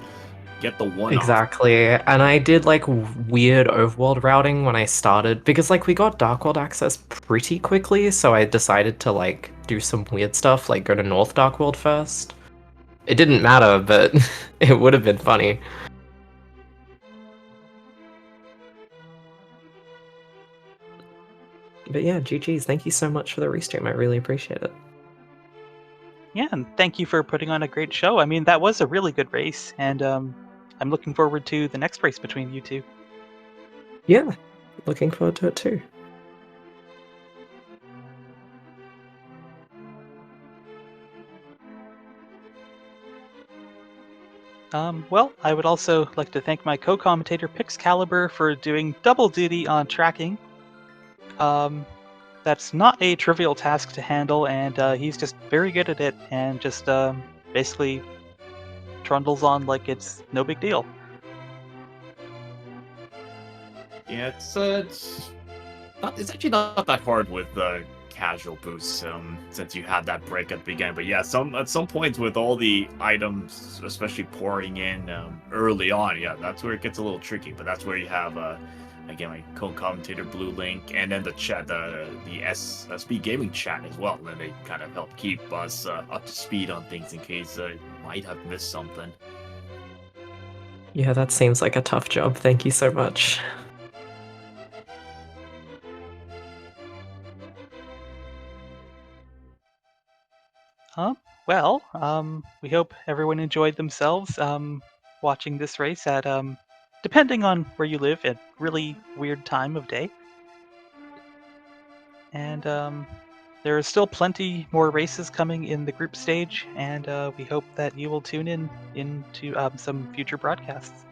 Get the one exactly, and I did like weird overworld routing when I started because like we got Dark World access pretty quickly, so I decided to like do some weird stuff, like go to North Dark World first. It didn't matter, but it would have been funny. But yeah, GG's. Thank you so much for the restream. I really appreciate it. Yeah, and thank you for putting on a great show. I mean, that was a really good race, and I'm looking forward to the next race between you two. Yeah, looking forward to it too. Well, I would also like to thank my co-commentator Pixcalibur for doing double duty on tracking. That's not a trivial task to handle, and he's just very good at it, and just basically trundles on like it's no big deal. Yeah, it's actually not that hard with casual boosts, since you had that break at the beginning. But yeah, at some points with all the items, especially pouring in early on, yeah, that's where it gets a little tricky. But that's where you have again, my co-commentator Blue Link, and then the chat, the SpeedGaming chat as well. And they kind of help keep us up to speed on things in case you might have missed something. Yeah, that seems like a tough job. Thank you so much. Well, we hope everyone enjoyed themselves watching this race at, depending on where you live, a really weird time of day. And there are still plenty more races coming in the group stage, and we hope that you will tune in into some future broadcasts.